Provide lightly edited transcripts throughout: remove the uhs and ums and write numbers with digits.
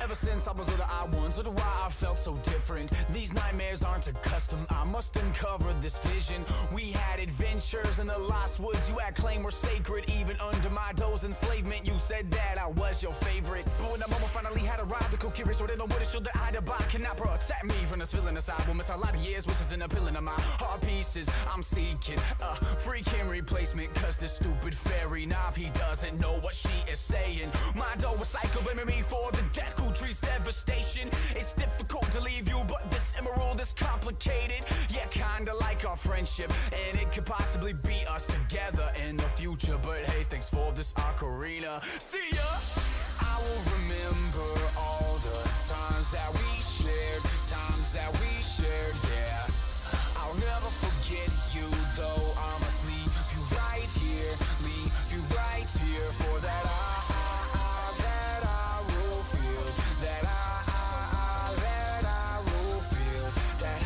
Ever since I was little, I wondered why I felt so different. These nightmares aren't a custom, I must uncover this vision. We had adventures in the lost woods you had claimed were sacred. Even under my doze enslavement, you said that I was your favorite. But when the moment finally had arrived, the co-curious sorted on what it should I hide about cannot protect me from this feeling inside. Will miss a lot of years, which is an appealing to my heart pieces. I'm seeking a freaking replacement, cause this stupid fairy Nav, he doesn't know what she is saying. My dough was cycle blaming me for the death who treats devastation. It's difficult to leave you, but this emerald is complicated. Yeah, kinda like our friendship, and it could possibly be us together in the future. But hey, thanks for this ocarina. See ya! I will remember all the times that we shared, yeah. I'll never forget you, though I must leave you right here, for that I will feel, that I will feel, that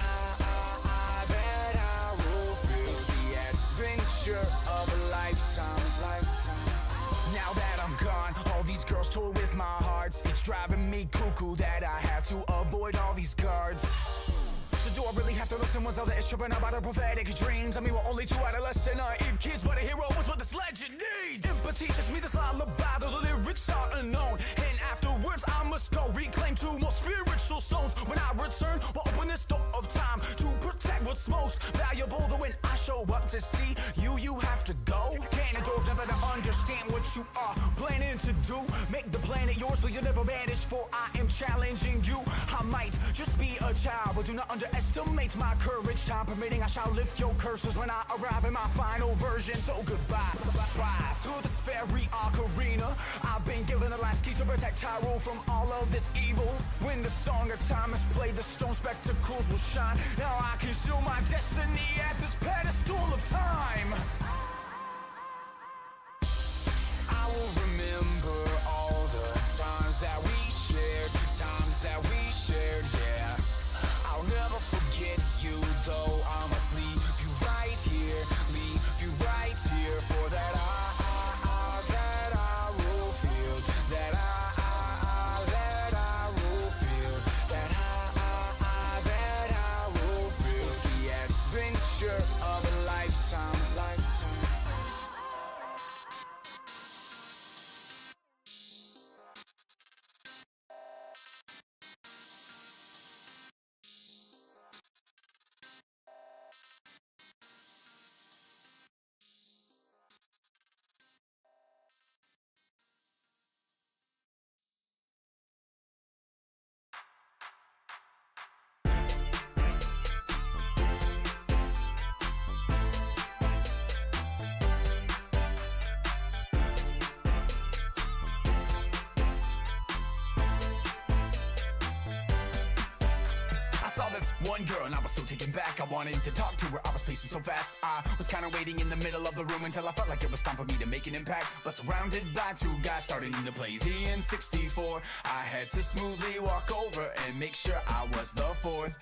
I will feel. It's the adventure of a lifetime. Now that I'm gone, all these girls tour with my hearts. It's driving me cuckoo that I have to avoid all these guards. So do I really have to listen when Zelda is tripping about her prophetic dreams? I mean, we're only two adolescent naive kids, but a hero is what this legend needs. Empathy teaches me this lullaby, though the lyrics are unknown. And afterwards I must go reclaim two more spiritual stones. When I return, we'll open this door of time to protect what's most valuable. Though when I show up to see you, you have to go. Ganondorf, never to understand what you are planning to do. Make the planet yours, though you'll never manage, for I am challenging you. I might just be a child, but do not underestimate my courage. Time permitting, I shall lift your curses when I arrive in my final version. So goodbye, bye to this fairy ocarina. I've been given the last key to protect Hyrule from all of this evil. When the song of time is played, the stone spectacles will shine. Now I can show my destiny at this pedestal of time. I will remember all the times that we shared, yeah. I'll never forget you, though I must leave you right here, for that I will feel, that I will feel, that I will feel. It's the adventure of a lifetime. Saw this one girl and I was so taken back. I wanted to talk to her, I was pacing so fast. I was kinda waiting in the middle of the room until I felt like it was time for me to make an impact. But surrounded by two guys starting to play the N64, I had to smoothly walk over and make sure I was the fourth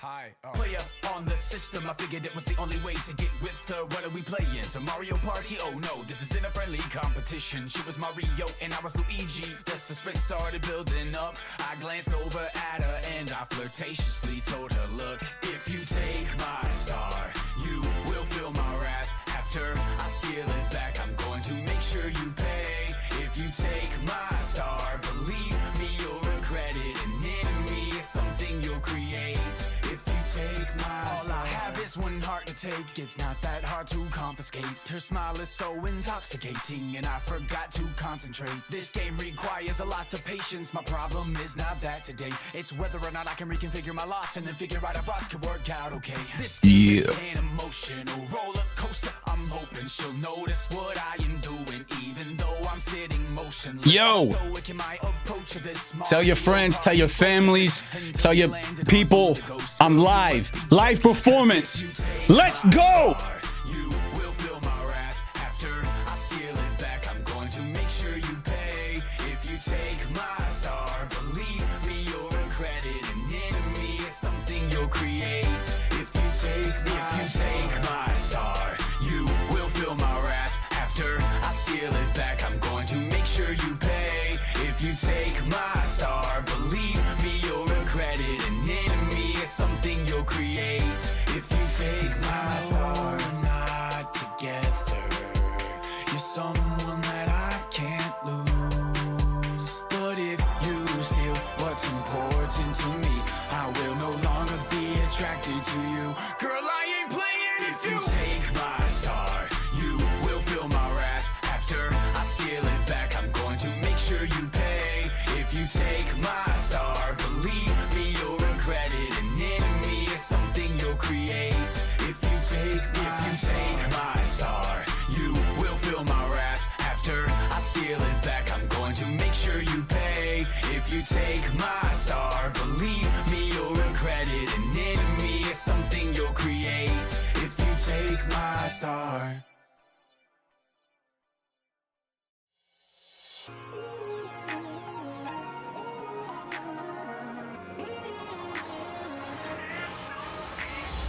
player on the system. I figured it was the only way to get with her. What are we playing? Some Mario Party? Oh no, this isn't a friendly competition. She was Mario and I was Luigi. The suspense started building up. I glanced over at her and I flirtatiously told her, look, if you take my star, you will feel my wrath. After I steal it back, I'm going to make sure you pay. If you take my star, believe me, you'll regret it. An enemy is something you'll create. If you take my star, all I have is one heart to take. It's not that hard to confiscate. Her smile is so intoxicating and I forgot to concentrate. This game requires a lot of patience. My problem is not that today. It's whether or not I can reconfigure my loss and then figure out if us could work out okay. This game is an emotional roller coaster. I'm hoping she'll notice what I am doing, even though I'm sitting motionless. Yo, tell your friends, tell your families, tell your people, I'm live performance. Let's go. You will feel my wrath after I steal it back. I'm going to make sure you pay. If you take my star, believe me, you'll regret it. An enemy is something you'll create. If you take my star, you will feel my wrath after I steal it back. I'm going to make sure you pay. If you take my star, believe important to me. I will no longer be attracted to you. Girl, I ain't playing if you take my star. You will feel my wrath after I steal it back. I'm going to make sure you pay. If you take my star, believe me, you'll regret it. An enemy is something you'll create. If you take my star, you will feel my wrath after I steal it back. I'm going to make sure you pay. If you take my star, believe me, you'll regret it. An enemy is something you'll create. If you take my star.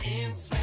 In Smash.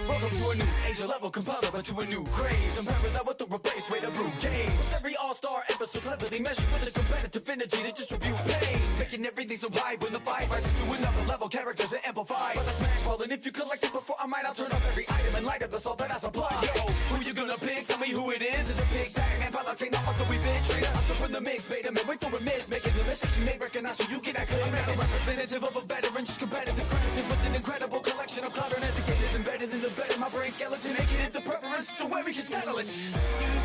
Welcome to a new age of level, compiler to a new craze. I'm parallel with the replace way to brew games. Every all-star episode cleverly measured with a competitive energy to distribute pain. Making everything so right when the fight rises to another level. Characters are amplified by the Smash ball, and if you collect it before I might, I'll turn off every item in light of the salt that I supply. Yo, who you gonna pick? Tell me who it is. Is it Big Pac-Man, Palutena, after we been trainer? I'm in the mix, beta man, wait for a miss. Making the mistakes you may recognize so you get that clear. I'm a representative of a veteran, just competitive, credited with an incredible collection of cleverness. Again, is embedded in the bed of my brain skeleton, making it the preference to where we can settle it. You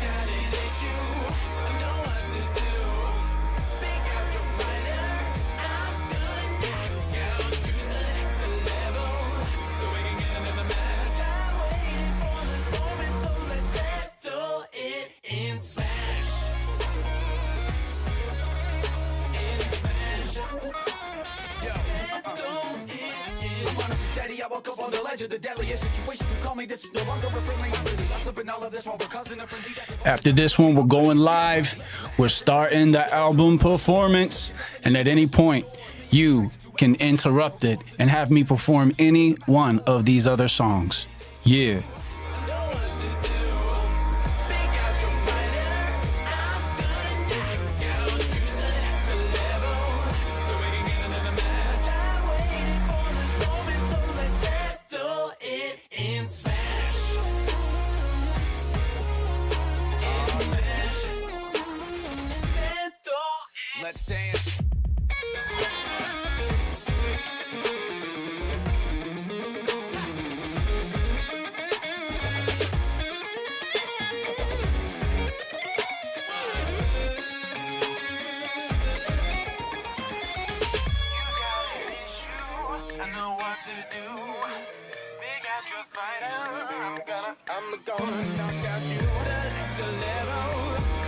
got it, it's you. I know what to do. Pick out your fighter. I'm gonna knock out you. Select the level so we can get another match. I'm waiting for this moment, so let's settle it in Smash. In Smash. Yo, I'm honest and steady, I woke up on the ledge of the deadliest situation. To call me, this is no longer a friendly. I'm really lost up in all of this while we're causing a frenzy. After this one, we're going live. We're starting the album performance. And at any point, you can interrupt it and have me perform any one of these other songs. Yeah. Let's dance. I know what to do. Pick out your fighter. I'm gonna knock out you. Select the level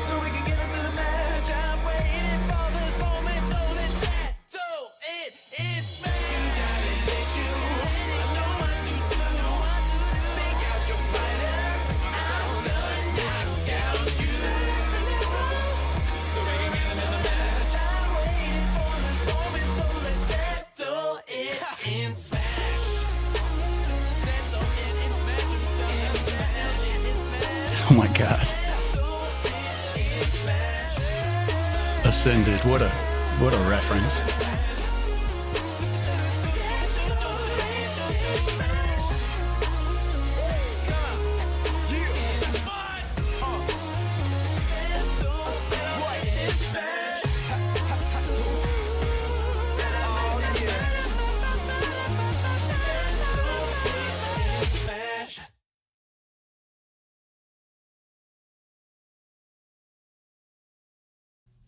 so we can get into the match. I'm waiting for this moment, so let's settle it. It's Smash. You got it, it's you. I know what to do. Pick out your fighter. I'm gonna knock out you. So we can get another match. I'm waiting for this moment, so let's settle it in Smash. Settle it in Smash. In Smash. In Smash. Oh my God. Ascended. What a reference.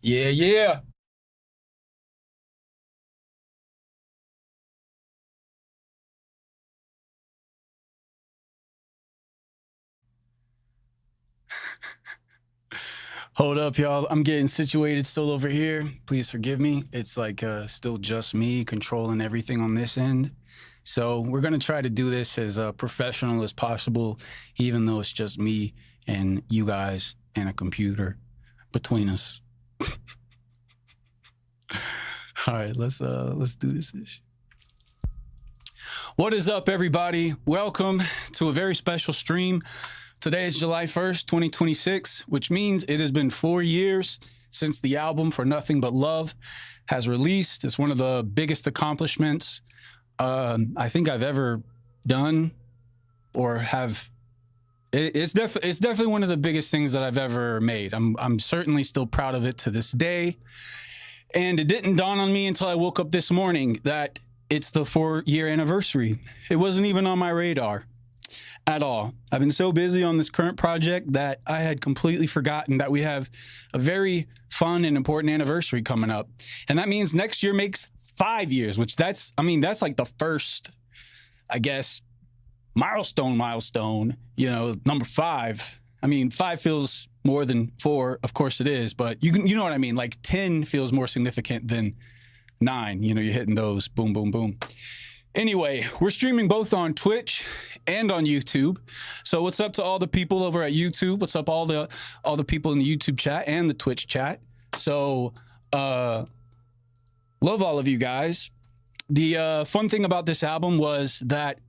Yeah, yeah. Hold up, y'all. I'm getting situated still over here. Please forgive me. It's like still just me controlling everything on this end. So we're going to try to do this as professional as possible, even though it's just me and you guys and a computer between us. All right, let's do this ish. What is up, everybody? Welcome to a very special stream. Today is July 1st, 2026, which means it has been 4 years since the album For Nothing But Love has released. It's one of the biggest accomplishments I think I've ever done or have It's definitely one of the biggest things that I've ever made. I'm certainly still proud of it to this day. And it didn't dawn on me until I woke up this morning that it's the 4-year anniversary. It wasn't even on my radar at all. I've been so busy on this current project that I had completely forgotten that we have a very fun and important anniversary coming up. And that means next year makes 5 years, which that's like the first, I guess, milestone, number 5. I mean, 5 feels more than 4, of course it is, but you know what I mean? Like 10 feels more significant than 9. You're hitting those boom, boom, boom. Anyway, we're streaming both on Twitch and on YouTube. So what's up to all the people over at YouTube? What's up all the people in the YouTube chat and the Twitch chat? So love all of you guys. The fun thing about this album was that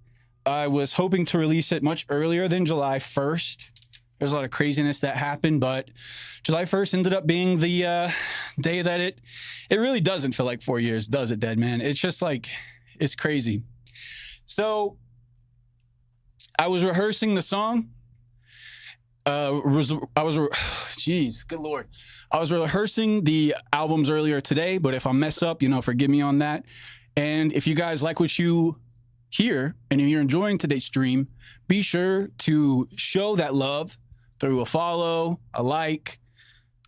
I was hoping to release it much earlier than July 1st. There's a lot of craziness that happened, but July 1st ended up being the day that it really doesn't feel like 4 years, does it, Dead Man? It's just like, it's crazy. So I was rehearsing the song. Jeez, good Lord. I was rehearsing the albums earlier today, but if I mess up, forgive me on that. And if you guys like what you hear and if you're enjoying today's stream, be sure to show that love through a follow, a like,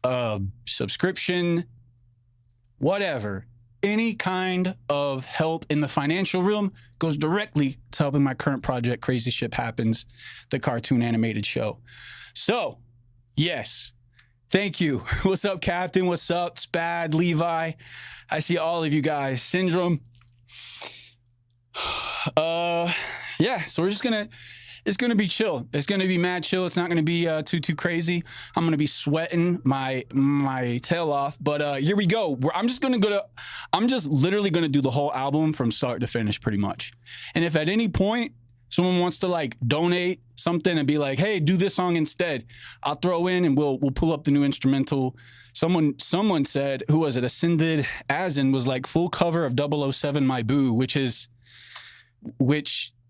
a subscription, whatever. Any kind of help in the financial realm goes directly to helping my current project, Crazy Ship Happens, the cartoon animated show. So, yes, thank you. What's up, Captain? What's up, Spad, Levi? I see all of you guys. Syndrome. Yeah, so it's gonna be chill. It's gonna be mad chill. It's not gonna be too crazy. I'm gonna be sweating my tail off. But here we go. I'm just literally gonna do the whole album from start to finish, pretty much. And if at any point someone wants to like donate something and be like, hey, do this song instead, I'll throw in and we'll pull up the new instrumental. Someone said, who was it? Ascended Asin was like, full cover of 007 My Boo, which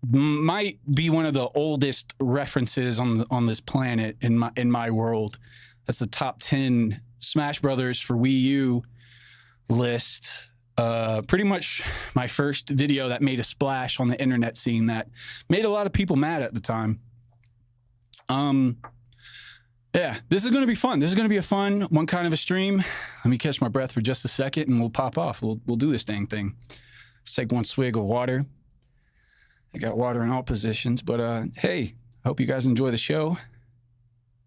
might be one of the oldest references on this planet in my world. That's the top 10 Smash Brothers for Wii U list. Pretty much my first video that made a splash on the internet scene that made a lot of people mad at the time. Yeah, this is going to be fun. This is going to be a fun one kind of a stream. Let me catch my breath for just a second and we'll pop off. We'll do this dang thing. Let's take one swig of water. I got water in all positions, but hey, I hope you guys enjoy the show.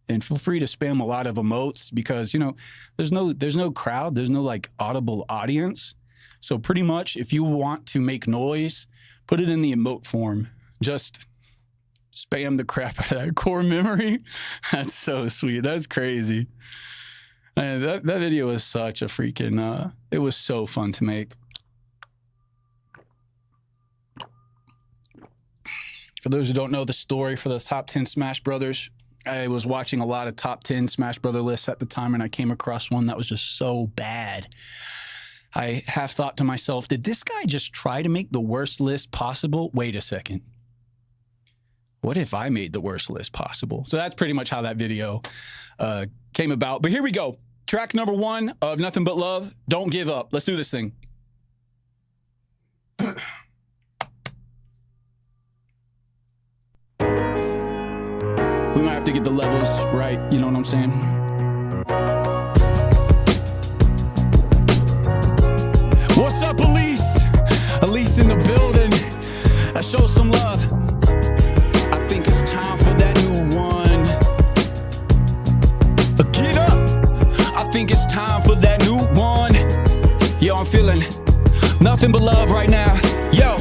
And feel free to spam a lot of emotes because, there's no crowd, there's no like audible audience. So pretty much if you want to make noise, put it in the emote form. Just spam the crap out of that core memory. That's so sweet. That's crazy. Man, that video was such a freaking, it was so fun to make. For those who don't know the story for the top 10 Smash Brothers, I was watching a lot of top 10 Smash Brother lists at the time, and I came across one that was just so bad. I half thought to myself, did this guy just try to make the worst list possible? Wait a second. What if I made the worst list possible? So that's pretty much how that video came about. But here we go. Track number 1 of Nothing But Love, Don't Give Up. Let's do this thing. We might have to get the levels right, you know what I'm saying? What's up, Elise? Elise in the building. I show some love. I think it's time for that new one. Get up. I think it's time for that new one. Yo, I'm feeling nothing but love right now. Yo.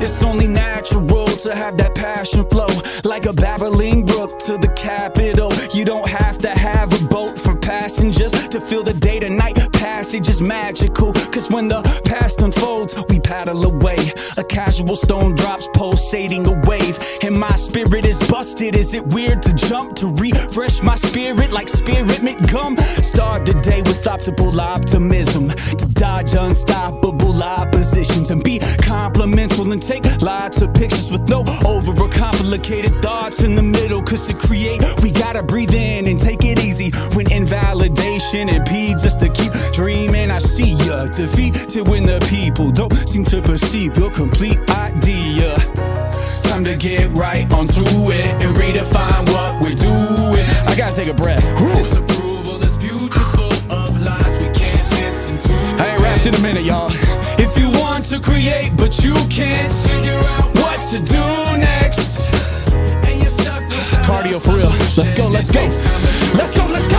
It's only natural to have that passion flow like a babbling brook to the capital. You don't have to have a boat for passengers to feel the day to night pass passage is magical, cause when the past unfolds, we paddle away. A casual stone drops, pulsating a wave, and my spirit is busted. Is it weird to jump, to refresh my spirit like spearmint gum? Start the day with optimal optimism, to dodge unstoppable oppositions, and be complimental and take lots of pictures with no overcomplicated thoughts in the middle. Cause to create, we gotta breathe in and take it easy. When invalidation impedes us to keep dreaming, I see ya defeated when the people don't seem to perceive your complete idea. Time to get right onto it and redefine what we're doing. I gotta take a breath. Disapproval is beautiful, of lies we can't listen to. I ain't rapped in a minute, y'all. If you want to create but you can't figure out what to do next, and you're stuck with cardio for real. Let's go, let's go. Let's go, let's go.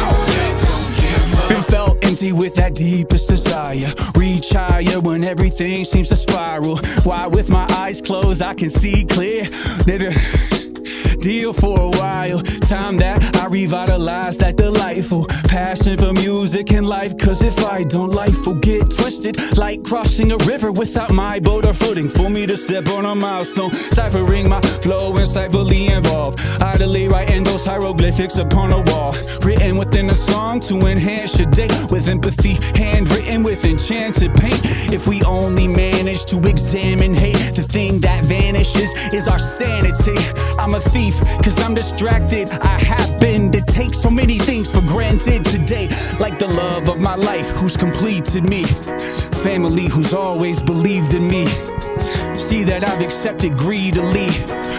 Been felt empty with that deepest desire. Reach higher when everything seems to spiral. Why with my eyes closed I can see clear. Deal for a while. Time that I revitalize that delightful passion for music and life. Cause if I don't, life will get twisted, like crossing a river without my boat or footing. For me to step on a milestone, ciphering my flow insightfully involved, idly writing those hieroglyphics upon a wall, written within a song to enhance your day with empathy, handwritten with enchanted paint. If we only manage to examine hate, the thing that vanishes is our sanity. I'm a thief cause I'm distracted. I happen to take so many things for granted today, like the love of my life who's completed me, family who's always believed in me. See that I've accepted greedily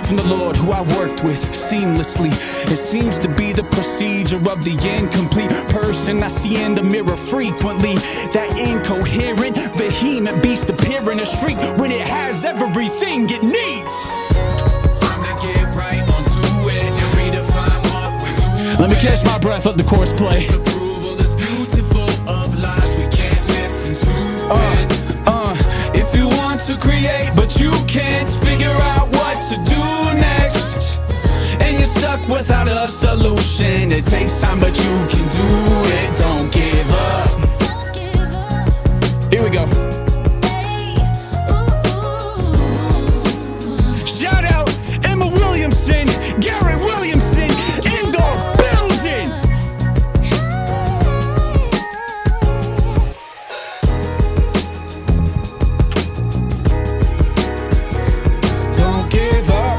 from the Lord who I've worked with seamlessly. It seems to be the procedure of the incomplete person I see in the mirror frequently. That incoherent, vehement beast appearing to shriek when it has everything it needs. Let me catch my breath, let the chorus play. Disapproval is beautiful, of lies we can't listen to. If you want to create but you can't figure out what to do next, and you're stuck without a solution, it takes time but you can do it. Don't give up. Here we go. Shout out Emma Williamson, Garrett Williamson, indoor building. Don't give up.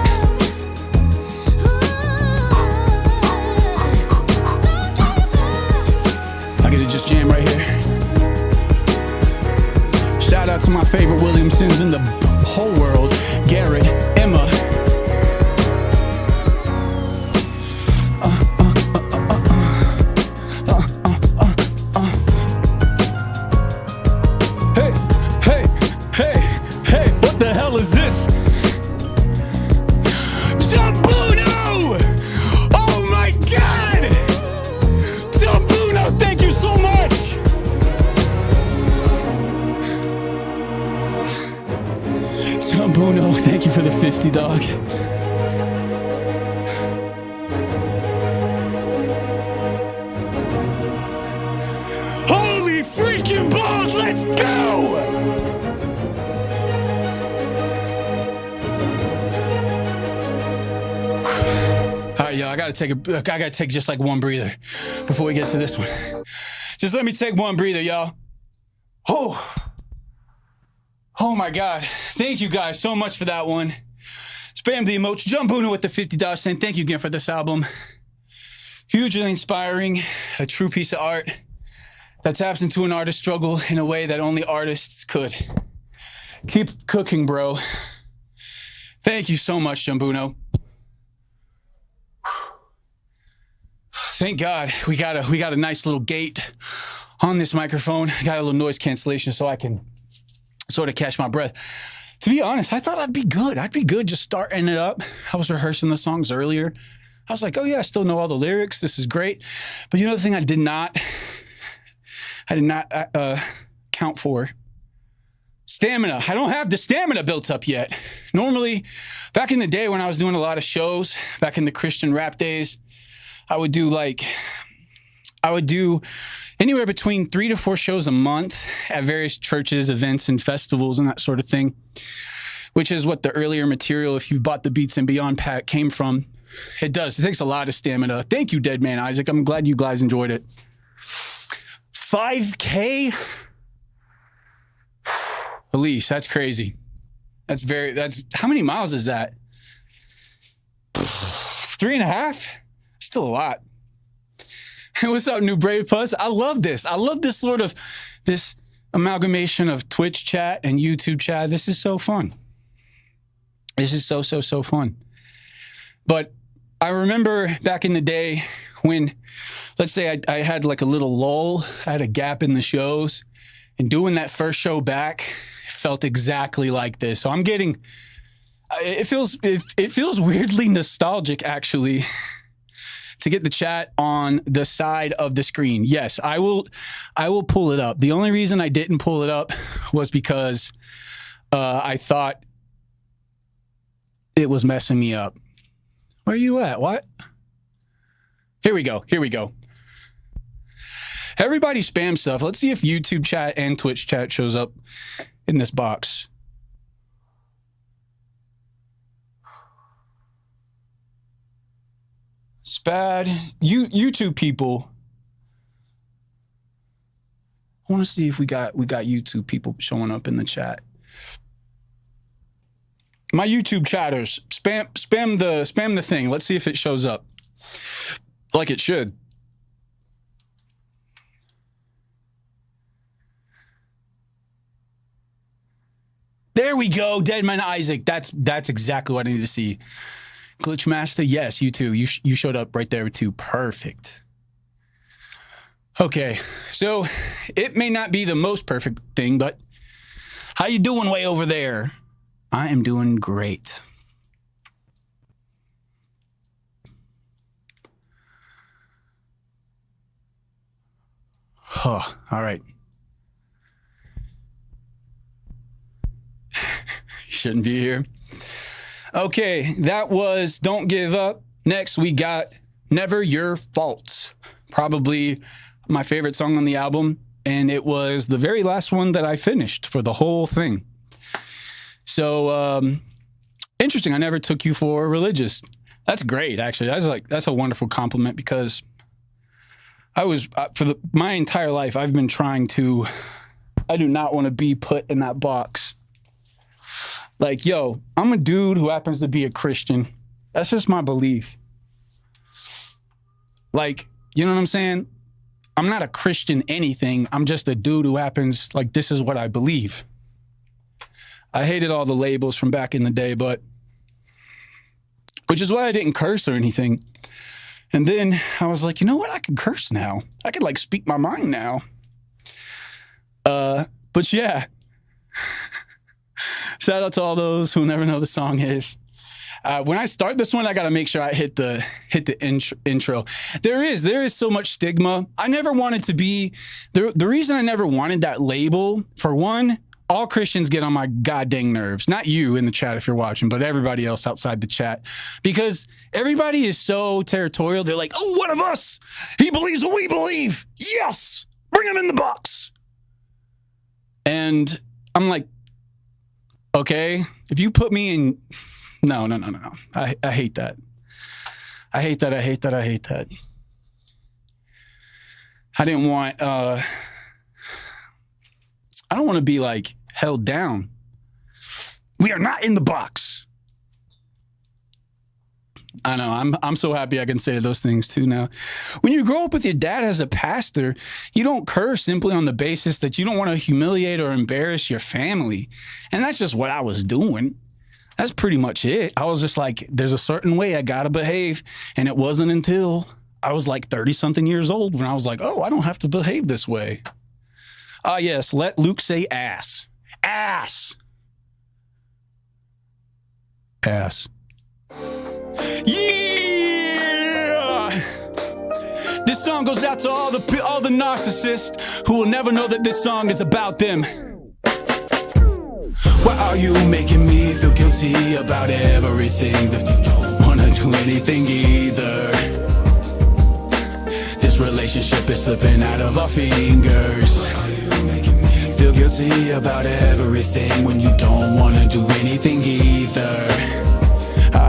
I get to just jam right here. Shout out to my favorite Williamsons in the whole world, Garrett, Emma. Hey, what the hell is this? Jambuno! Oh my God! Jambuno, thank you so much! Jambuno, thank you for the 50, dog. Holy freaking balls, let's go! All right, y'all, I gotta take just like one breather before we get to this one. Just let me take one breather, y'all. Oh my God. Thank you guys so much for that one. Spam the emoji. Jambuno with the $50 cent. Thank you again for this album. Hugely inspiring, a true piece of art that taps into an artist's struggle in a way that only artists could. Keep cooking, bro. Thank you so much, Jambuno. Thank God we got a nice little gate on this microphone. Got a little noise cancellation so I can sort of catch my breath. To be honest, I thought I'd be good. I'd be good just starting it up. I was rehearsing the songs earlier. I was like, oh yeah, I still know all the lyrics. This is great. But you know the thing I did not count for? Stamina. I don't have the stamina built up yet. Normally, back in the day when I was doing a lot of shows, back in the Christian rap days, I would do anywhere between 3 to 4 shows a month at various churches, events, and festivals and that sort of thing, which is what the earlier material, if you've bought the Beats and Beyond pack, came from. It does. It takes a lot of stamina. Thank you, Dead Man Isaac. I'm glad you guys enjoyed it. 5K? Elise, that's crazy. That's how many miles is that? 3.5? Still a lot. What's up, New Brave Plus? I love this. I love this this amalgamation of Twitch chat and YouTube chat. This is so fun. This is so fun. But I remember back in the day when, let's say I had like a little lull, I had a gap in the shows, and doing that first show back, it felt exactly like this. So I'm getting, it feels weirdly nostalgic actually to get the chat on the side of the screen. Yes, I will pull it up. The only reason I didn't pull it up was because I thought it was messing me up. Where are you at? What? Here we go. Everybody spam stuff. Let's see if YouTube chat and Twitch chat shows up in this box. Spad, YouTube people. I want to see if we got YouTube people showing up in the chat. My YouTube chatters, spam the thing. Let's see if it shows up like it should. There we go, Deadman Isaac. That's exactly what I need to see. Glitchmaster, yes, you too. You showed up right there too. Perfect. Okay, so it may not be the most perfect thing, but how you doing way over there? I am doing great. Oh, all right. Shouldn't be here. Okay, that was Don't Give Up. Next, we got Never Your Faults. Probably my favorite song on the album, and it was the very last one that I finished for the whole thing. So, interesting. I never took you for religious. That's great, actually. That's a wonderful compliment because I was, my entire life, I've been trying to, I do not want to be put in that box. Like, yo, I'm a dude who happens to be a Christian. That's just my belief. Like, you know what I'm saying? I'm not a Christian anything. I'm just a dude who happens, like, this is what I believe. I hated all the labels from back in the day, but, which is why I didn't curse or anything. And then I was like, you know what? I can curse now. I could, like, speak my mind now. But yeah. Shout out to all those who never know the song is. When I start this one, I got to make sure I hit the intro. There is so much stigma. I never wanted to be, the reason I never wanted that label, for one, all Christians get on my goddamn nerves. Not you in the chat if you're watching, but everybody else outside the chat. Because everybody is so territorial. They're like, oh, one of us. He believes what we believe. Yes. Bring him in the box. And I'm like, okay, if you put me in, no. I hate that. I hate that. I didn't want, I don't want to be like held down. We are not in the box. I know, I'm so happy I can say those things too now. When you grow up with your dad as a pastor, you don't curse simply on the basis that you don't want to humiliate or embarrass your family. And that's just what I was doing. That's pretty much it. I was just like, there's a certain way I gotta behave. And it wasn't until I was like 30-something years old when I was like, oh, I don't have to behave this way. Ah, yes, let Luke say ass. Ass. Ass. Yeah! This song goes out to all the narcissists who will never know that this song is about them. Why are you making me feel guilty about everything that you don't want to do anything either? This relationship is slipping out of our fingers. Feel guilty about everything when you don't wanna do anything either.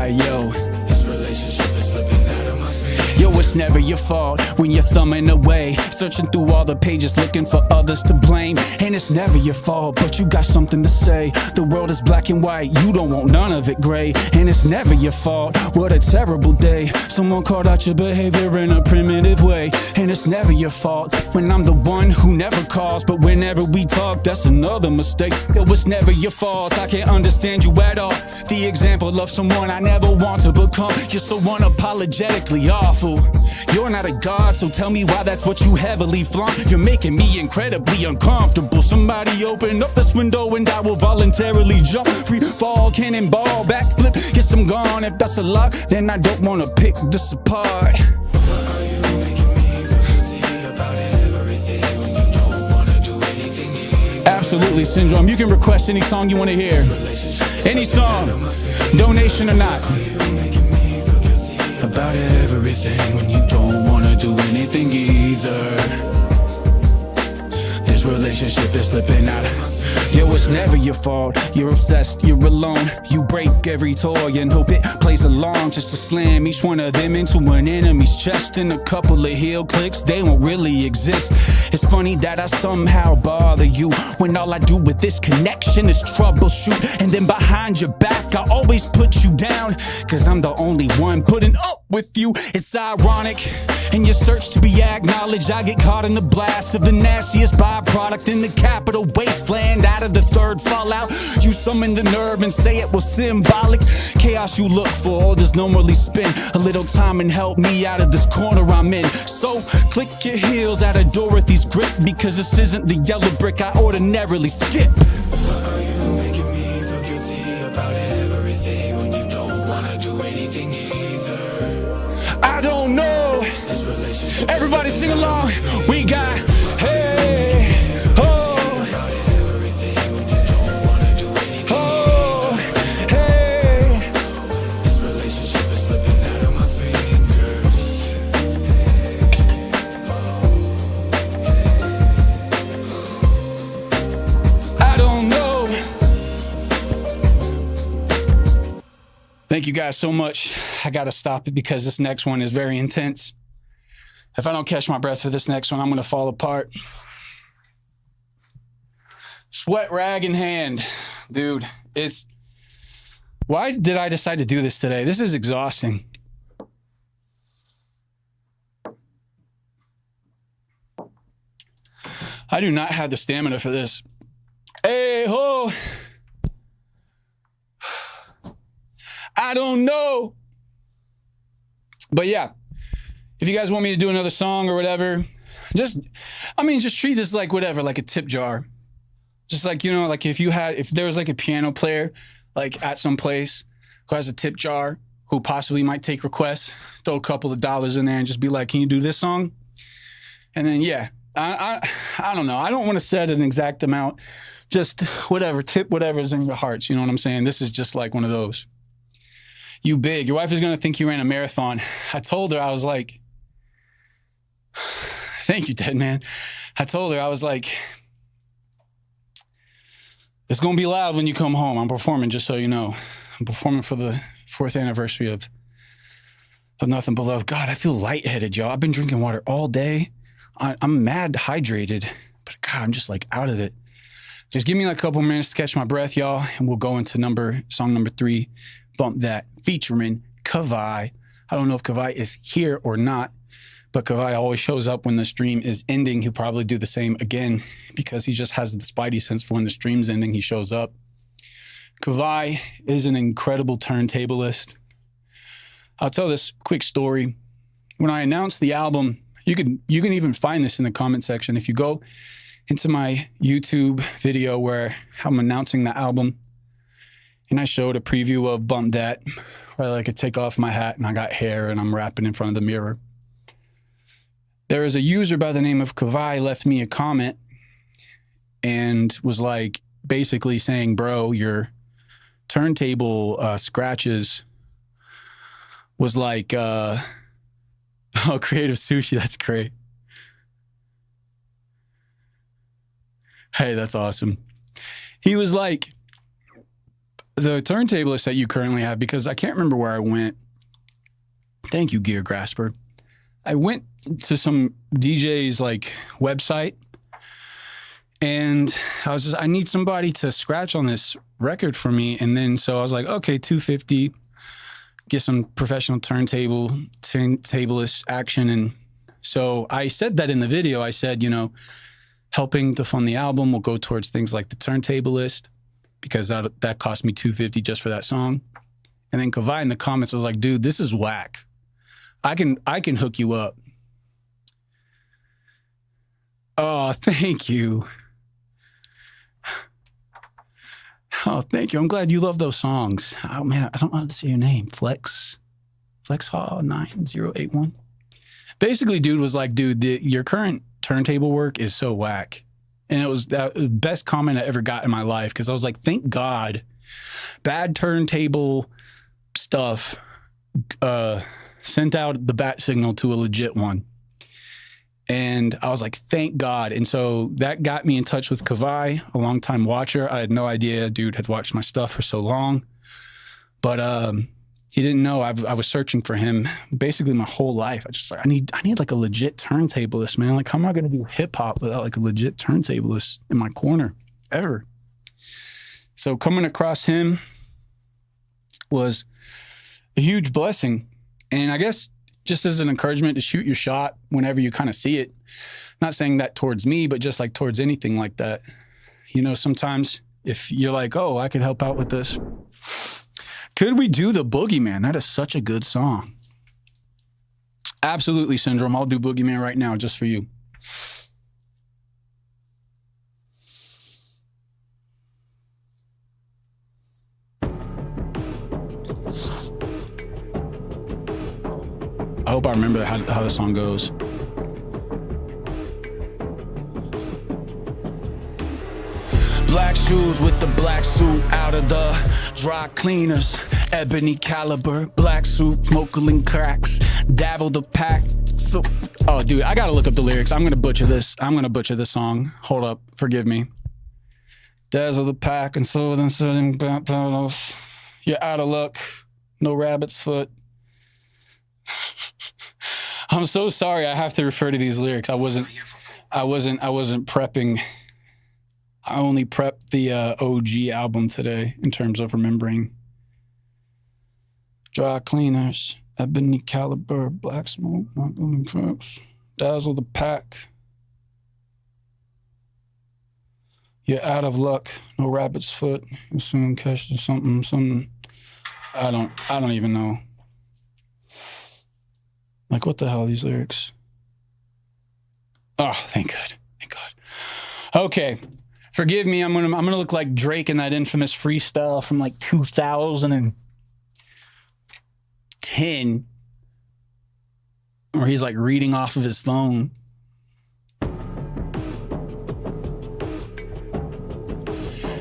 Yo, this relationship is slipping out of my fingers. Yo, it's never your fault when you're thumbing away, searching through all the pages looking for others to blame. And it's never your fault, but you got something to say. The world is black and white, you don't want none of it gray. And it's never your fault, what a terrible day. Someone called out your behavior in a primitive way. And it's never your fault when I'm the one who never calls, but whenever we talk, that's another mistake. Yo, it's never your fault, I can't understand you at all. The example of someone I never want to become. You're so unapologetically awful. You're not a god, so tell me why that's what you heavily flaunt. You're making me incredibly uncomfortable. Somebody open up this window and I will voluntarily jump. Free fall, cannonball, backflip, yes I'm gone. If that's a lot, then I don't wanna pick this apart. Absolutely, Syndrome. You can request any song you want to hear. Any song, donation or not. About everything when you don't want to do anything either. This relationship is slipping out. Yo, it's never your fault. You're obsessed, you're alone. You break every toy and hope it plays along just to slam each one of them into an enemy's chest. And a couple of heel clicks, they won't really exist. It's funny that I somehow bother you when all I do with this connection is troubleshoot. And then behind your back, I always put you down, cause I'm the only one putting up with you. It's ironic, in your search to be acknowledged, I get caught in the blast of the nastiest byproduct in the capital wasteland. Out of the third fallout, you summon the nerve and say it was symbolic. Chaos you look for, there's no more spin. A little time and help me out of this corner I'm in. So click your heels out of Dorothy's grip, because this isn't the yellow brick I ordinarily skip. Why are you making me feel guilty about everything when you don't wanna do anything either? I don't know. This relationship, everybody sing along. We got hey, oh. Thank you guys so much. I gotta stop it because this next one is very intense. If I don't catch my breath for this next one, I'm gonna fall apart. Sweat rag in hand. Dude, why did I decide to do this today? This is exhausting. I do not have the stamina for this. Hey ho! I don't know. But yeah, if you guys want me to do another song or whatever, just treat this like whatever, like a tip jar. Just like, like if there was like a piano player, like at some place who has a tip jar, who possibly might take requests, throw a couple of dollars in there and just be like, can you do this song? And then, yeah, I don't know. I don't want to set an exact amount, just whatever, tip whatever's in your hearts. You know what I'm saying? This is just like one of those. You big. Your wife is going to think you ran a marathon. I told her, I was like, thank you, Dead Man. I told her, I was like, it's going to be loud when you come home. I'm performing, just so you know. I'm performing for the 4th anniversary of Nothing But Love. God, I feel lightheaded, y'all. I've been drinking water all day. I'm mad hydrated, but God, I'm just like out of it. Just give me like a couple minutes to catch my breath, y'all, and we'll go into song number 3, Bump That, featuring Kavai. I don't know if Kavai is here or not, but Kavai always shows up when the stream is ending. He'll probably do the same again because he just has the spidey sense for when the stream's ending, he shows up. Kavai is an incredible turntablist. I'll tell this quick story. When I announced the album, you can even find this in the comment section. If you go into my YouTube video where I'm announcing the album, and I showed a preview of Bump That, where I could take off my hat and I got hair and I'm rapping in front of the mirror. There is a user by the name of Kavai left me a comment and was like basically saying, bro, your turntable scratches was like Oh, Creative Sushi. That's great. Hey, that's awesome. He was like, the turntablist that you currently have, because I can't remember where I went. Thank you, Gear Grasper. I went to some DJ's like website, and I need somebody to scratch on this record for me. And then so I was like, okay, $250, get some professional turntablist action. And so I said that in the video. I said, helping to fund the album will go towards things like the turntablist, because that cost me $250 just for that song. And then Kavai in the comments was like, dude, this is whack. I can hook you up. Oh, thank you. Oh, thank you. I'm glad you love those songs. Oh man, I don't know how to say your name. Flex Haw 9081. Basically, dude was like, dude, your current turntable work is so whack. And it was the best comment I ever got in my life, because I was like, thank God bad turntable stuff sent out the bat signal to a legit one. And I was like, thank God. And so that got me in touch with Kavai, a longtime watcher. I had no idea dude had watched my stuff for so long. But he didn't know I was searching for him basically my whole life. I just like, I need like a legit turntablist, man. Like, how am I going to do hip hop without like a legit turntablist in my corner ever? So coming across him was a huge blessing. And I guess just as an encouragement to shoot your shot whenever you kind of see it. Not saying that towards me, but just like towards anything like that. Sometimes if you're like, oh, I could help out with this. Could we do the Boogeyman? That is such a good song. Absolutely, Syndrome. I'll do Boogeyman right now just for you. I hope I remember how the song goes. Black shoes with the black suit out of the dry cleaners. Ebony caliber, black suit, smoking cracks. Dabble the pack. So, oh, dude, I gotta look up the lyrics. I'm gonna butcher this. I'm gonna butcher this song. Hold up, forgive me. Dazzle the pack and so then sitting back. You're out of luck. No rabbit's foot. I'm so sorry. I have to refer to these lyrics. I wasn't prepping. I only prepped the OG album today in terms of remembering. Dry cleaners, ebony caliber, black smoke, not going cracks. Dazzle the pack. You're out of luck. No rabbit's foot. You'll soon catch something. I don't even know. Like, what the hell are these lyrics? Oh, thank God. Okay, forgive me. I'm gonna look like Drake in that infamous freestyle from like 2010, where he's like reading off of his phone.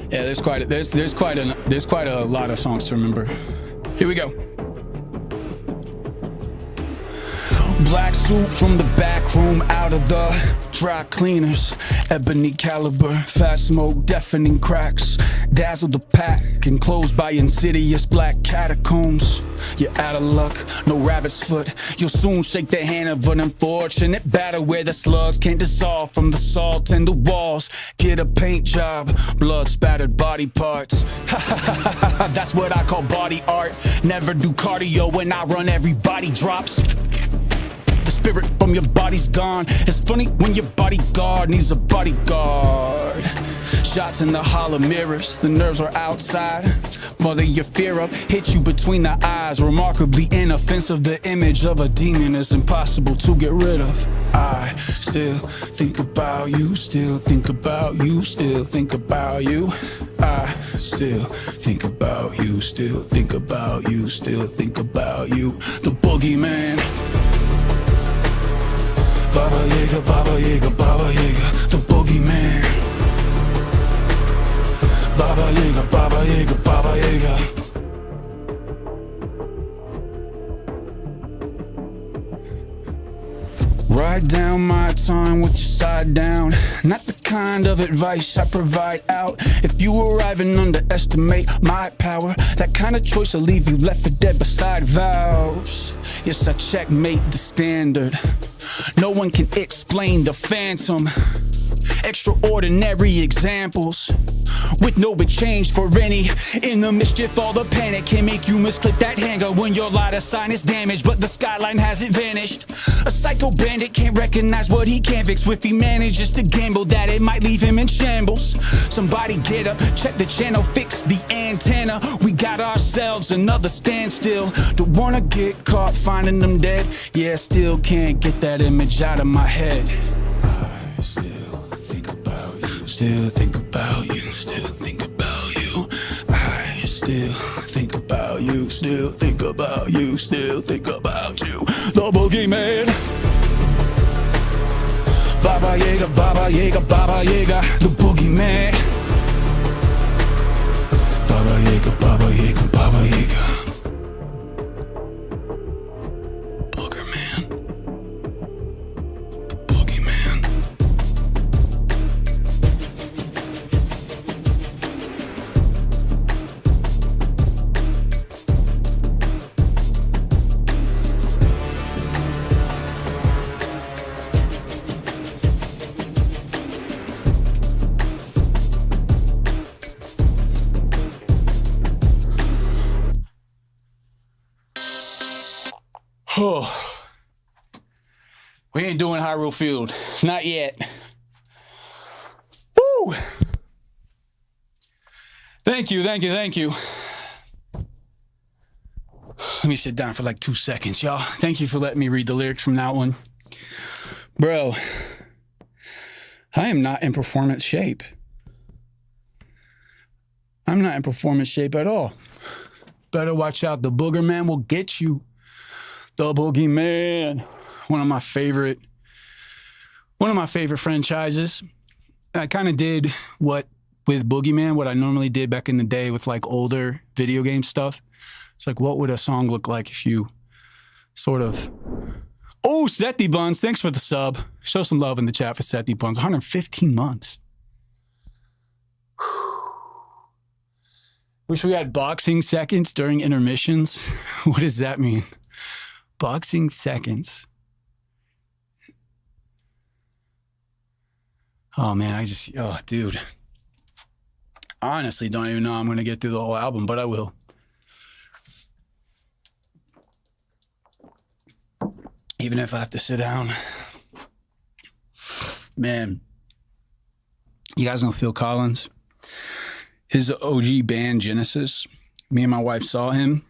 Yeah, there's quite a lot of songs to remember. Here we go. Black suit from the back room, out of the dry cleaners. Ebony caliber, fast smoke, deafening cracks. Dazzle the pack, enclosed by insidious black catacombs. You're out of luck, no rabbit's foot. You'll soon shake the hand of an unfortunate battle where the slugs can't dissolve from the salt and the walls. Get a paint job, blood spattered body parts. That's what I call body art. Never do cardio when I run, everybody drops. The spirit from your body's gone. It's funny when your bodyguard needs a bodyguard. Shots in the hollow mirrors, the nerves are outside. Mother your fear up, hit you between the eyes. Remarkably inoffensive, the image of a demon is impossible to get rid of. I still think about you, still think about you, still think about you. I still think about you, still think about you, still think about you. The boogeyman. Baba Yaga, Baba Yaga, Baba Yaga, the boogeyman. Baba Yaga, Baba Yaga, Baba Yaga. Ride down my tongue with your side down. Not the kind of advice I provide out. If you arrive and underestimate my power, that kind of choice will leave you left for dead beside vows. Yes, I checkmate the standard. No one can explain the phantom. Extraordinary examples with no exchange for any. In the mischief, all the panic can make you misclick that handgun when your ladder sign is damaged, but the skyline hasn't vanished. A psycho bandit can't recognize what he can't fix. If he manages to gamble that it might leave him in shambles. Somebody get up, check the channel, fix the antenna. We got ourselves another standstill. Don't wanna get caught finding them dead. Yeah, still can't get that image out of my head. Still think about you, still think about you. I still think about you, still think about you, still think about you. The boogeyman. Baba Yaga, Baba Yaga, Baba Yaga. The boogeyman. Baba Yaga, Baba Yaga, Baba Yaga. Boogerman. The boogeyman. Oh, we ain't doing Hyrule Field. Not yet. Woo! Thank you, thank you, thank you. Let me sit down for like 2 seconds, y'all. Thank you for letting me read the lyrics from that one. Bro, I am not in performance shape. I'm not in performance shape at all. Better watch out. The Boogerman will get you. The Boogeyman, one of my favorite franchises. I kind of did with Boogeyman what I normally did back in the day with like older video game stuff. It's like, what would a song look like if you sort of... Oh, Sethi Buns, thanks for the sub. Show some love in the chat for Sethi Buns. 115 months. Wish we had boxing seconds during intermissions. What does that mean? Boxing seconds. Oh man, dude. I honestly don't even know I'm gonna get through the whole album, but I will. Even if I have to sit down. Man, you guys know Phil Collins? His OG band, Genesis. Me and my wife saw him.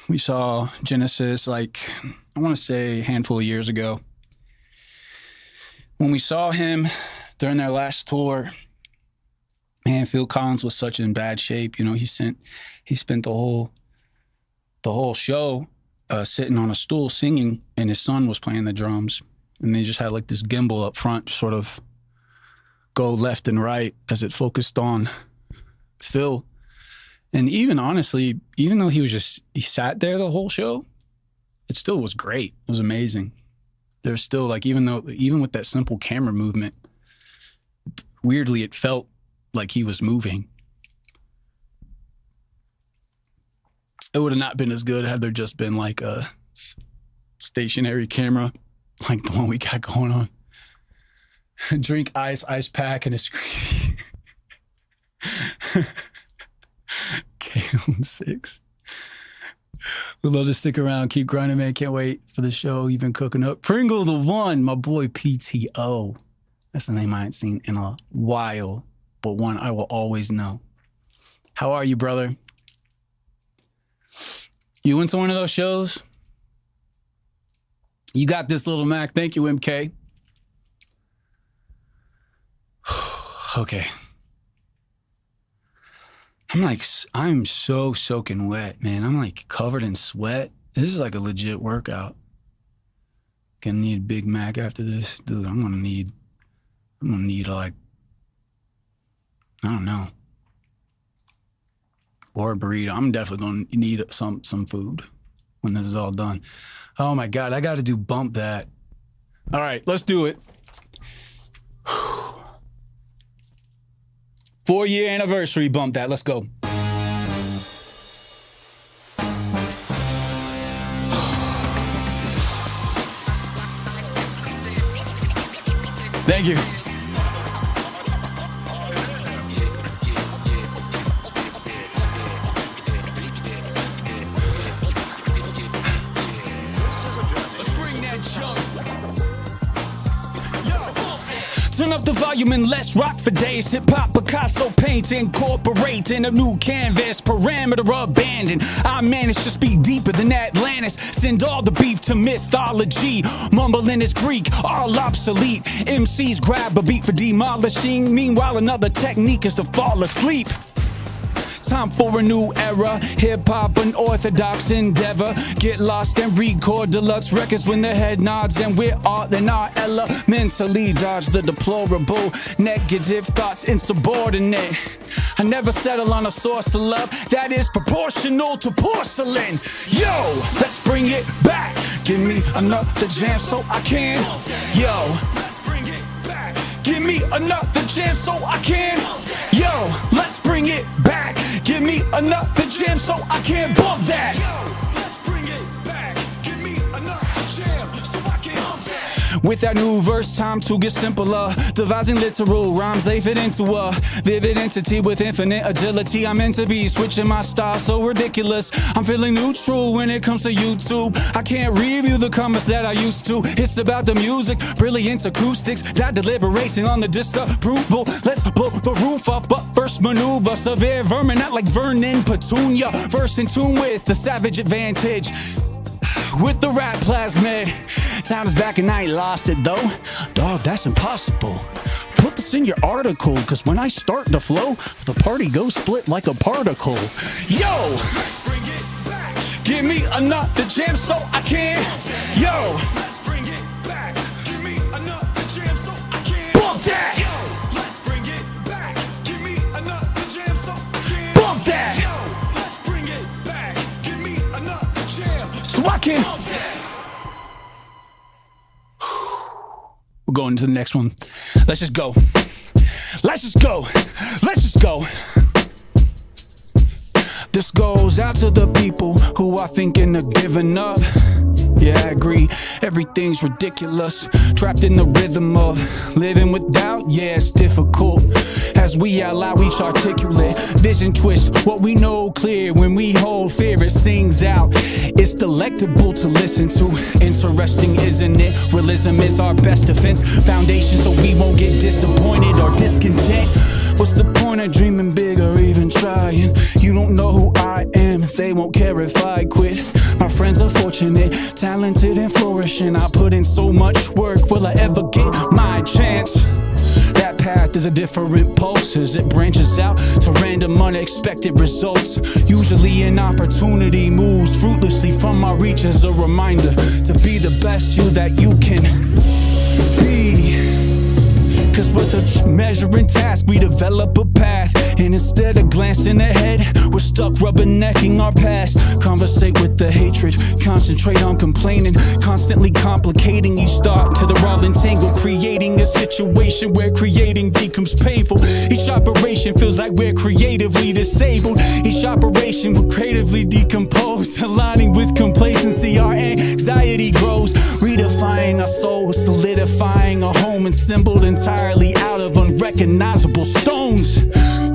We saw Genesis like, I want to say a handful of years ago. When we saw him during their last tour, man, Phil Collins was such in bad shape. You know, he spent the whole show sitting on a stool singing, and his son was playing the drums. And they just had like this gimbal up front, sort of go left and right as it focused on Phil. And even honestly, even though he sat there the whole show, it still was great. It was amazing. There's still like, even with that simple camera movement, weirdly, it felt like he was moving. It would have not been as good had there just been like a stationary camera, like the one we got going on. Drink ice pack, and a screen. K6. We'd love to stick around, keep grinding, man. Can't wait for the show. You've been cooking up. Pringle the One, my boy PTO. That's a name I ain't seen in a while, but one I will always know. How are you, brother? You went to one of those shows? You got this, Little Mac. Thank you, MK. Okay. I'm so soaking wet, man. I'm like covered in sweat. This is like a legit workout. Gonna need Big Mac after this. Dude, I'm gonna need like, I don't know. Or a burrito. I'm definitely gonna need some food when this is all done. Oh my God, I gotta do Bump That. All right, let's do it. 4-year anniversary, bump that. Let's go. Thank you. Turn up the volume and let's rock for days. Hip-hop, Picasso paint, incorporating a new canvas, parameter abandoned. I managed to speak deeper than Atlantis. Send all the beef to mythology. Mumbling is Greek, all obsolete. MCs grab a beat for demolishing. Meanwhile, another technique is to fall asleep. Time for a new era, hip-hop unorthodox endeavor. Get lost and record deluxe records when the head nods, and we're all in our elementally dodge the deplorable negative thoughts insubordinate. I never settle on a source of love that is proportional to porcelain. Yo, let's bring it back. Give me another jam so I can. Yo, let's bring it back. Give me another jam so I can. Yo, let's bring it back. Give me another jam so I can bump that. Yo, let's bring it back. Give me another jam so I can bump that. With that new verse, time to get simpler. Devising literal rhymes, they fit into a vivid entity with infinite agility. I'm meant to be switching my style so ridiculous. I'm feeling neutral when it comes to YouTube. I can't review the comments that I used to. It's about the music, brilliant acoustics, not deliberating on the disapproval. Let's blow the roof up, but first maneuver. Severe vermin, not like Vernon Petunia. Verse in tune with the savage advantage. With the rap plasmid. Time is back and I ain't lost it though. Dog, that's impossible. Put this in your article, cause when I start the flow, the party goes split like a particle. Yo, let's bring it back. Give me another jam so I can. Yo, let's bring it back. Give me another jam so I can. Bump that. Yo, let's bring it back. Give me another jam so I can. Bump that. Yo, let's bring it back. Give me another jam so I can. Bump that. We're going to the next one. Let's just go. Let's just go. Let's just go. This goes out to the people who are thinking of giving up. Yeah, I agree, everything's ridiculous. Trapped in the rhythm of living without, yeah, it's difficult. As we allow each articulate vision twist what we know clear. When we hold fear, it sings out. It's delectable to listen to. Interesting, isn't it? Realism is our best defense foundation, so we won't get disappointed or discontent. What's the point of dreaming big or even trying? You don't know who I am, they won't care if I quit. My friends are fortunate, talented and flourishing. I put in so much work, will I ever get my chance? That path is a different pulse as it branches out to random unexpected results. Usually an opportunity moves fruitlessly from my reach as a reminder to be the best you that you can be. Cause with a measuring task, we develop a path. And instead of glancing ahead, we're stuck rubbernecking our past. Conversate with the hatred, concentrate on complaining, constantly complicating each thought till they're all entangled, creating a situation where creating becomes painful. Each operation feels like we're creatively disabled. Each operation will creatively decompose, aligning with complacency. Our anxiety grows, redefining our souls, solidifying a home assembled entirely out of unrecognizable stones.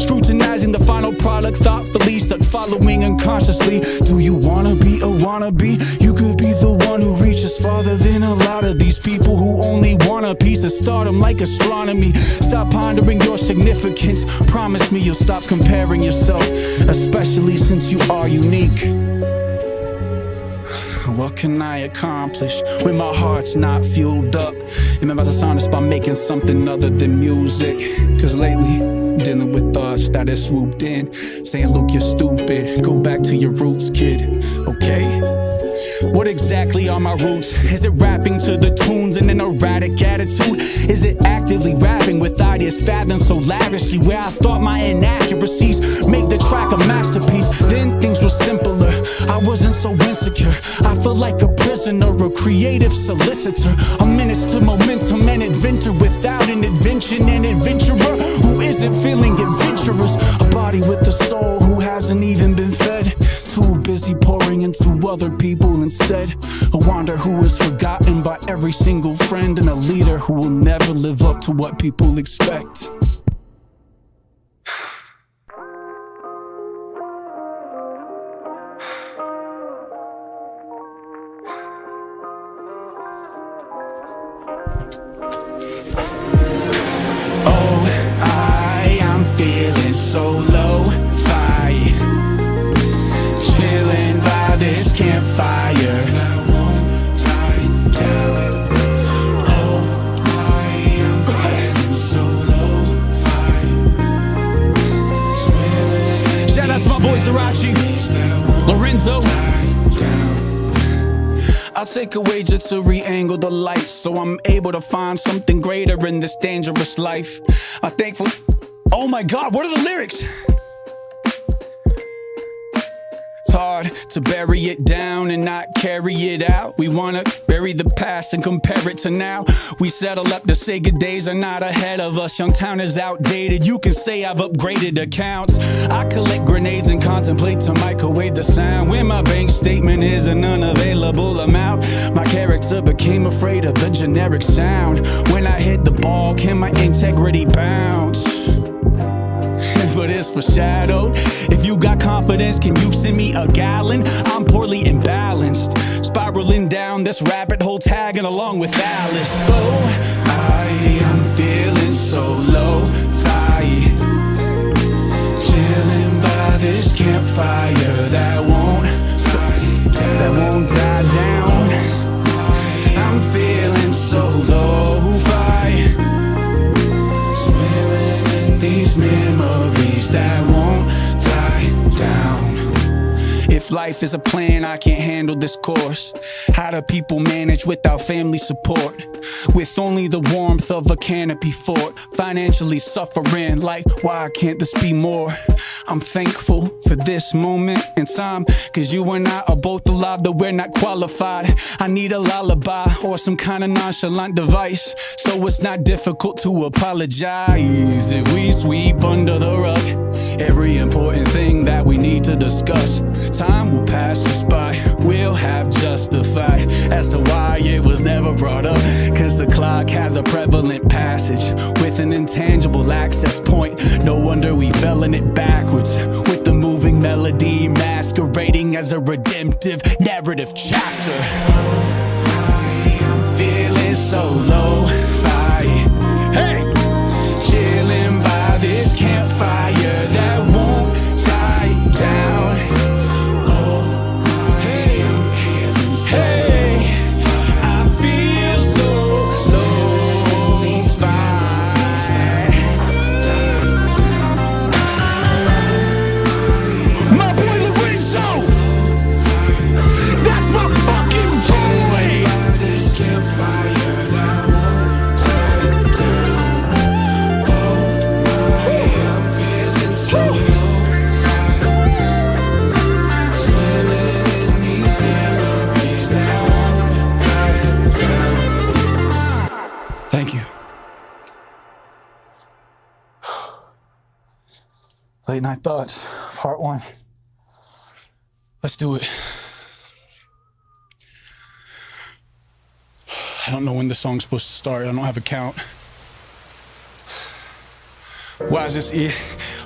Scrutinizing the final product thoughtfully, stuck following unconsciously. Do you wanna be a wannabe? You could be the one who reaches farther than a lot of these people who only want a piece of stardom like astronomy. Stop pondering your significance. Promise me you'll stop comparing yourself, especially since you are unique. What can I accomplish when my heart's not fueled up? Am I about to sound this by making something other than music? Cause lately, dealing with thoughts that have swooped in, saying, Luke, you're stupid. Go back to your roots, kid, okay? What exactly are my roots? Is it rapping to the tunes in an erratic attitude? Is it actively rapping with ideas fathomed so lavishly, where I thought my inaccuracies make the track a masterpiece? Then things were simpler, I wasn't so insecure. I feel like a prisoner, a creative solicitor, a menace to momentum, an inventor without an invention, an adventurer who isn't feeling adventurous, a body with a soul who hasn't even been fed, too busy pouring into other people instead, a wanderer who is forgotten by every single friend, and a leader who will never live up to what people expect. Feeling so low-fi, chilling by this campfire that won't die down. Oh, I am feeling so low-fi, swimming. Shout out to my boy Zarachi, Lorenzo. I'll take a wager to re-angle the lights so I'm able to find something greater in this dangerous life. I'm thankful. Oh my God, what are the lyrics? It's hard to bury it down and not carry it out. We wanna bury the past and compare it to now. We settle up to say good days are not ahead of us. Youngtown is outdated, you can say I've upgraded accounts. I collect grenades and contemplate to microwave the sound. When my bank statement is an unavailable amount, my character became afraid of the generic sound. When I hit the ball, can my integrity bounce? For this foreshadowed, if you got confidence, can you send me a gallon? I'm poorly imbalanced, spiraling down this rabbit hole, tagging along with Alice. So I am feeling so low-fi, chilling by this campfire that won't die down. I'm feeling so low-fi, swimming in these memories that won't die down. If life is a plan, I can't handle this course. How do people manage without family support? With only the warmth of a canopy fort, financially suffering, like why can't this be more? I'm thankful for this moment in time, cause you and I are both alive, though we're not qualified. I need a lullaby or some kind of nonchalant device, so it's not difficult to apologize if we sweep under the rug every important thing that we need to discuss. Time will pass us by, we'll have justified as to why it was never brought up, cause the clock has a prevalent passage with an intangible access point. No wonder we fell in it backwards, with the moving melody masquerading as a redemptive narrative chapter. I am feeling so low-fi, hey, chilling by this campfire that won't die down. Oh, hey, I'm feeling so I feel so low-fi. My boy Lorenzo, that's my fucking boy. This campfire that won't die down. Oh, hey, I'm feeling so low-fi, swimming in these memories that won't die down. Thank you. Late Night Thoughts, part 1. Let's do it. I don't know when the song's supposed to start. I don't have a count. Why is this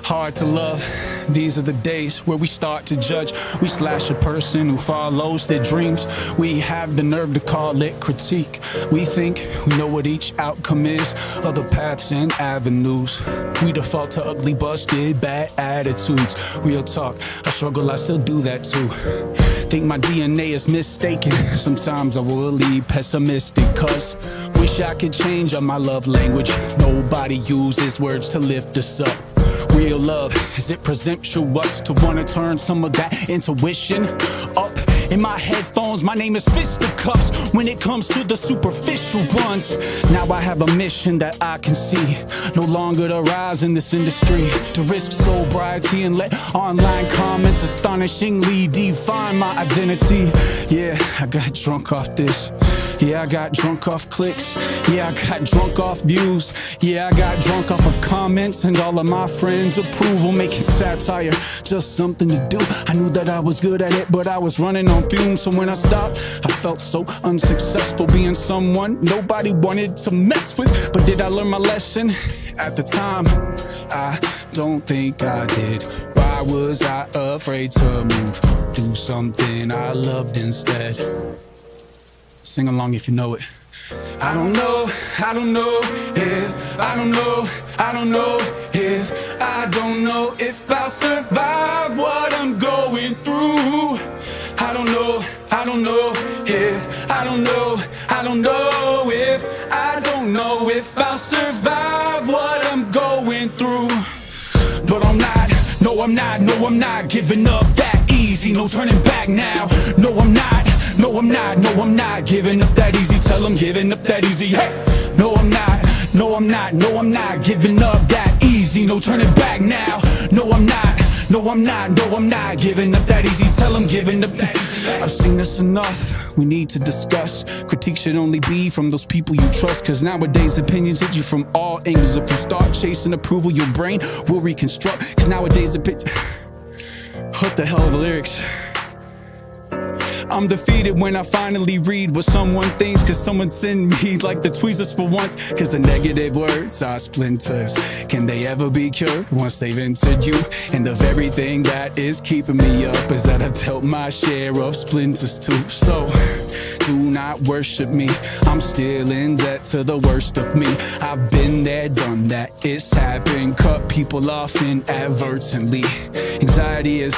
hard to love? These are the days where we start to judge. We slash a person who follows their dreams. We have the nerve to call it critique. We think we know what each outcome is, other paths and avenues. We default to ugly, busted, bad attitudes. Real talk, I struggle, I still do that too. Think my DNA is mistaken. Sometimes I will leave pessimistic, cause wish I could change up my love language. Nobody uses words to lift us up. Real love, is it presumptuous to wanna turn some of that intuition up In my headphones, my name is Fisticuffs. When it comes to the superficial ones, now I have a mission that I can see. No longer to rise in this industry, to risk sobriety and let online comments astonishingly define my identity. Yeah, I got drunk off this. Yeah, I got drunk off clicks. Yeah, I got drunk off views. Yeah, I got drunk off of comments and all of my friends' approval, making satire just something to do. I knew that I was good at it, but I was running on fumes. So when I stopped, I felt so unsuccessful, being someone nobody wanted to mess with. But did I learn my lesson? At the time, I don't think I did. Why was I afraid to move? Do something I loved instead. Sing along if you know it. I don't know if, I don't know if, I don't know if I'll survive what I'm going through. I don't know if, I don't know if, I don't know if I'll survive what I'm going through. But I'm not, no I'm not giving up that easy, no turning back now. No I'm not giving up that easy. Tell them giving up that easy. Hey, no I'm not giving up that easy. No turning back now. No I'm not giving up that easy. Tell them giving up that easy. I've seen this enough, we need to discuss. Critique should only be from those people you trust, cause nowadays opinions hit you from all angles. If you start chasing approval, your brain will reconstruct. Cause nowadays what the hell are the lyrics? I'm defeated when I finally read what someone thinks, cause someone's in me like the tweezers for once. Cause the negative words are splinters. Can they ever be cured once they've entered you? And the very thing that is keeping me up is that I've dealt my share of splinters too. So do not worship me, I'm still in debt to the worst of me. I've been there, done that, it's happened. Cut people off inadvertently. Anxiety is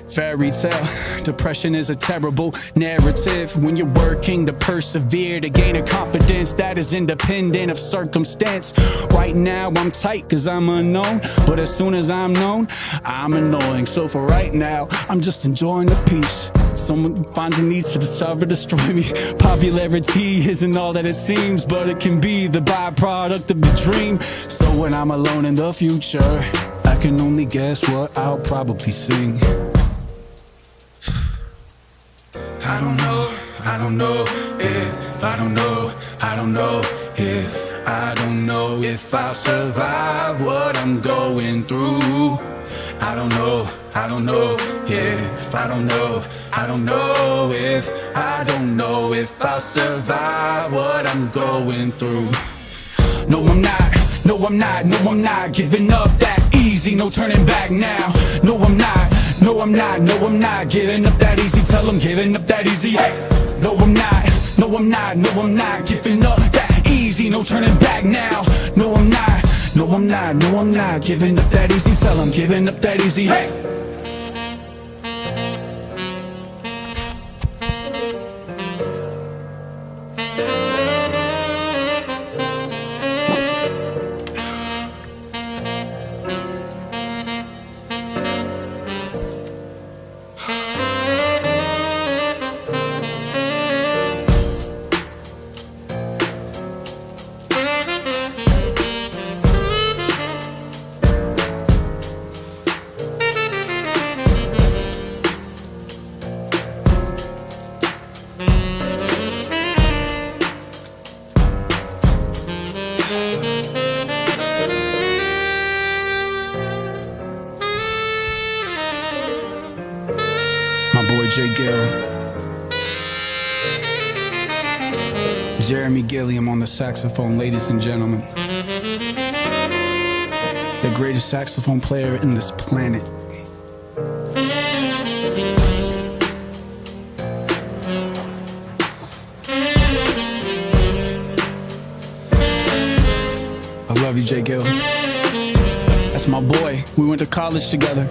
fairy tale, depression is a terrible narrative. When you're working to persevere, to gain a confidence that is independent of circumstance. Right now I'm tight cause I'm unknown, but as soon as I'm known, I'm annoying. So for right now, I'm just enjoying the peace. Someone finds a need to discover, destroy me. Popularity isn't all that it seems, but it can be the byproduct of the dream. So when I'm alone in the future, I can only guess what I'll probably sing. I don't know if, I don't know if I'll survive what I'm going through. I don't know if, I don't know if I'll survive what I'm going through. No I'm not giving up that easy, no turning back now. No I'm not giving up that easy. Tell them giving up that easy. Hey, no I'm not giving up that easy, no turning back now. No I'm not giving up that easy. Tell them giving up that easy. Hey. My boy Jay Gill, Jeremy Gilliam on the saxophone, ladies and gentlemen. The greatest saxophone player in this planet. I love you, Jay Gill. That's my boy. We went to college together.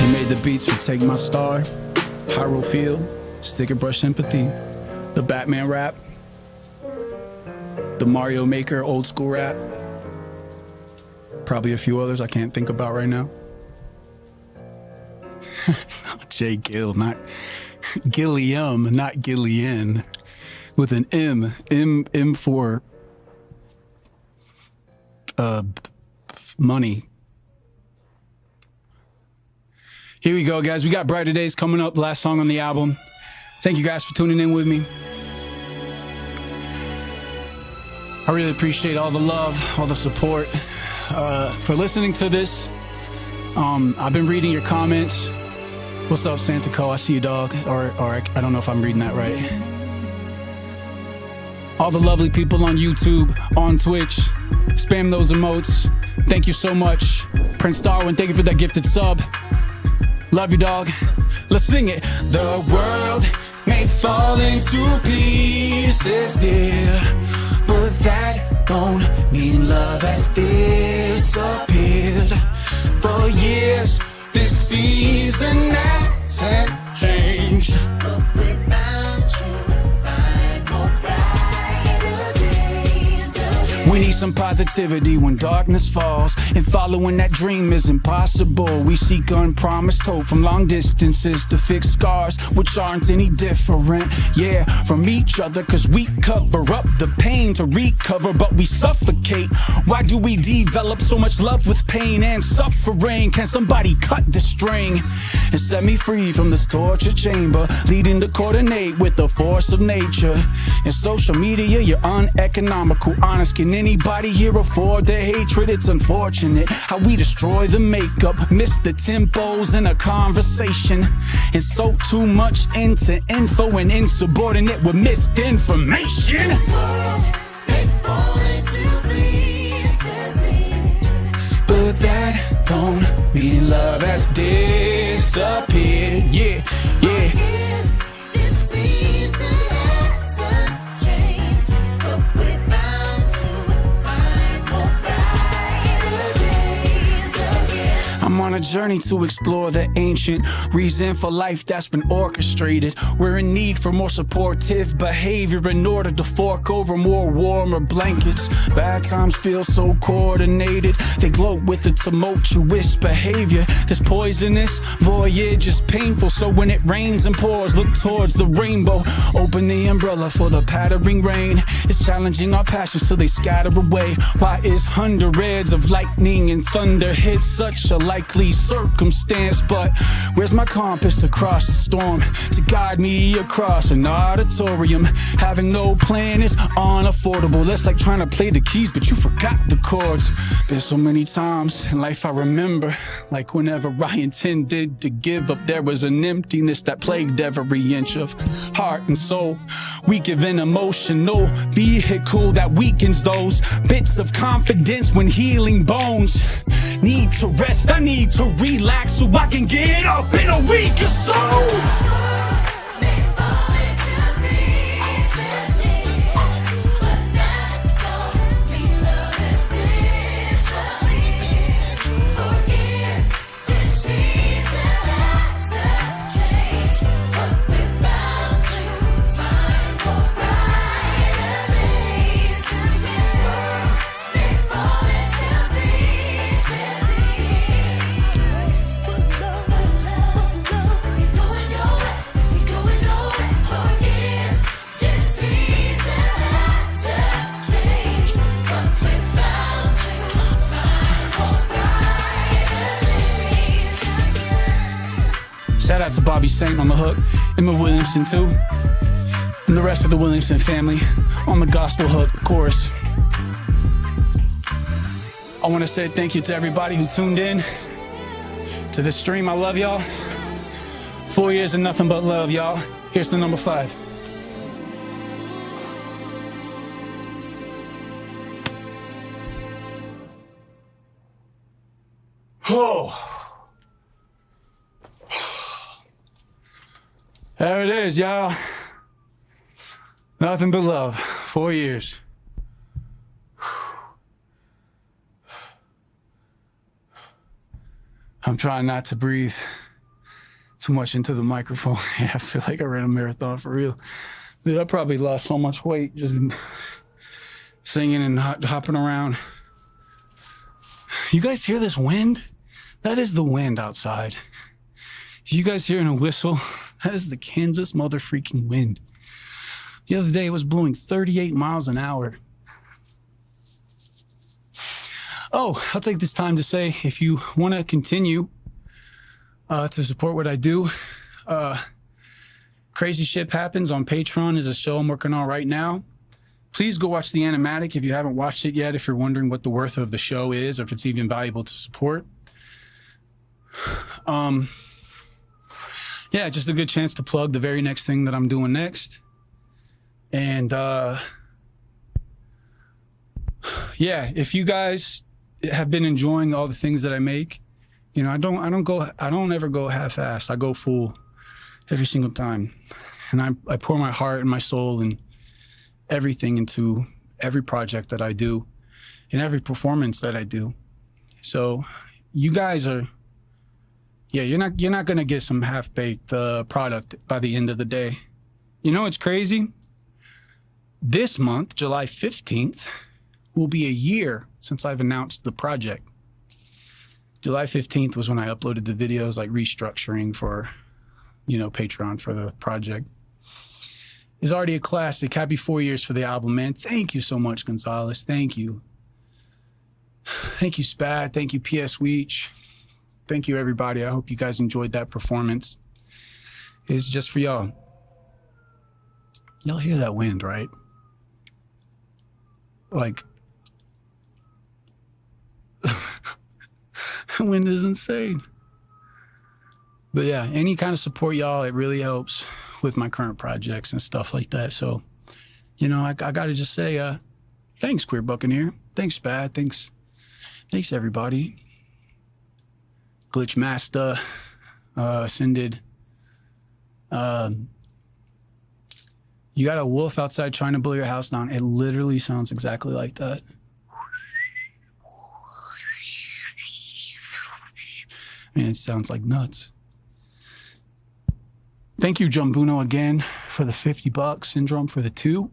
He made the beats for Take My Star, Pyro Field, Sticker Brush Sympathy, the Batman rap, the Mario Maker old school rap, probably a few others I can't think about right now. Jay Gill, not Gilliam, not Gillian, with an M. M for money. Here we go, guys. We got Brighter Days coming up, last song on the album. Thank you guys for tuning in with me. I really appreciate all the love, all the support, for listening to this. I've been reading your comments. What's up, Santa Co? I see you, dog. Or I don't know if I'm reading that right. All the lovely people on YouTube, on Twitch, spam those emotes. Thank you so much. Prince Darwin, thank you for that gifted sub. Love you, dog. Let's sing it. The world may fall into pieces, dear, but that don't mean love has disappeared. For years, this season hasn't changed, but we're bound to find more brighter days again. We need some positivity when darkness falls, and following that dream is impossible. We seek unpromised hope from long distances to fix scars which aren't any different, yeah, from each other, cause we cover up the pain to recover, but we suffocate. Why do we develop so much love with pain and suffering? Can somebody cut the string and set me free from this torture chamber, leading to coordinate with the force of nature? In social media, you're uneconomical. Honest, can anybody here afford the hatred? It's unfortunate how we destroy the makeup, miss the tempos in a conversation, and soak too much into info and insubordinate with misinformation. But that don't mean love has disappeared. Yeah, yeah. This season hasn't changed, but we're bound to find more brighter days again. I'm on a journey to explore the ancient reason for life that's been orchestrated. We're in need for more supportive behavior in order to fork over more warmer blankets. Bad times feel so coordinated, they gloat with the tumultuous behavior. This poisonous voyage is painful, so when it rains and pours, look towards the rainbow. Open the umbrella for the pattering rain. It's challenging our passions till they scatter away. Why is hundreds of lightning and thunder hit such a likely circumstance? But where's my compass to cross the storm, to guide me across an auditorium? Having no plan is unaffordable. That's like trying to play the keys, but you forgot the chords. There's so many times in life I remember, like whenever I intended to give up, there was an emptiness that plagued every inch of heart and soul. We give an emotional vehicle that weakens those bits of confidence when healing bones need to rest. I need to relax so I can get up in a week or so. Shout out to Bobby Saint on the hook, Emma Williamson too, and the rest of the Williamson family on the gospel hook chorus. I want to say thank you to everybody who tuned in to this stream. I love y'all. 4 years of nothing but love, y'all. Here's the number 5. Oh. There it is, y'all. Nothing but love. 4 years. I'm trying not to breathe too much into the microphone. Yeah, I feel like I ran a marathon for real. Dude, I probably lost so much weight just singing and hopping around. You guys hear this wind? That is the wind outside. You guys hearing a whistle? That is the Kansas motherfreaking wind. The other day it was blowing 38 miles an hour. Oh, I'll take this time to say, if you want to continue to support what I do, Crazy Ship Happens on Patreon is a show I'm working on right now. Please go watch The Animatic if you haven't watched it yet, if you're wondering what the worth of the show is, or if it's even valuable to support. Yeah, just a good chance to plug the very next thing that I'm doing next. And yeah, if you guys have been enjoying all the things that I make, you know, I don't ever go half-assed. I go full every single time. And I pour my heart and my soul and everything into every project that I do and every performance that I do. So you guys are, yeah, you're not gonna get some half-baked product by the end of the day. You know what's crazy? This month, July 15th, will be a year since I've announced the project. July 15th was when I uploaded the videos, like restructuring for, you know, Patreon for the project. It's already a classic. Happy 4 years for the album, man. Thank you so much, Gonzalez. Thank you. Thank you, Spad. Thank you, PS Weech. Thank you, everybody. I hope you guys enjoyed that performance. It's just for y'all. Y'all hear that wind, right? Like, the wind is insane. But yeah, any kind of support, y'all, it really helps with my current projects and stuff like that. So, you know, I gotta just say, thanks, Queer Buccaneer. Thanks, Spad. Thanks everybody. Glitch Master, Ascended. You got a wolf outside trying to blow your house down. It literally sounds exactly like that. I mean, it sounds like nuts. Thank you, Jumbuno, again for the $50. Syndrome for the 2.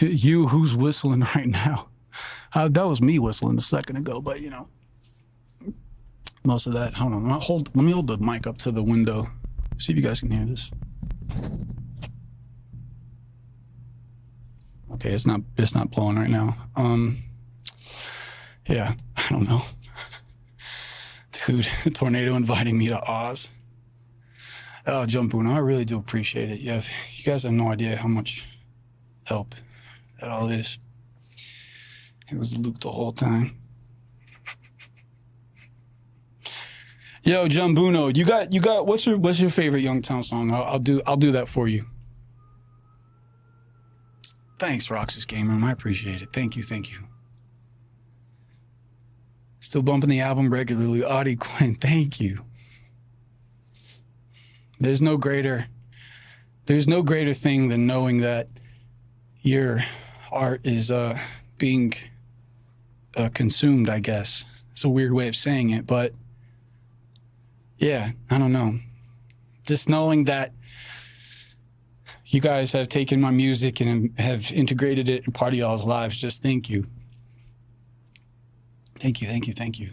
You, who's whistling right now? That was me whistling a second ago, but you know, most of that. Hold on, let me hold the mic up to the window. See if you guys can hear this. Okay, it's not blowing right now. Yeah, I don't know. Dude, a tornado inviting me to Oz. Oh, Jumbuno, I really do appreciate it. Yeah, you guys have no idea how much help that all is. It was Luke the whole time. Yo, Jumbuno, you got what's your favorite Youngtown song? I'll do that for you. Thanks, Roxas Gamer. I appreciate it. Thank you. Still bumping the album regularly. Audie Quinn, thank you. There's no greater thing than knowing that your art is being consumed, I guess. It's a weird way of saying it, but yeah, I don't know. Just knowing that you guys have taken my music and have integrated it in part of y'all's lives, just thank you. Thank you.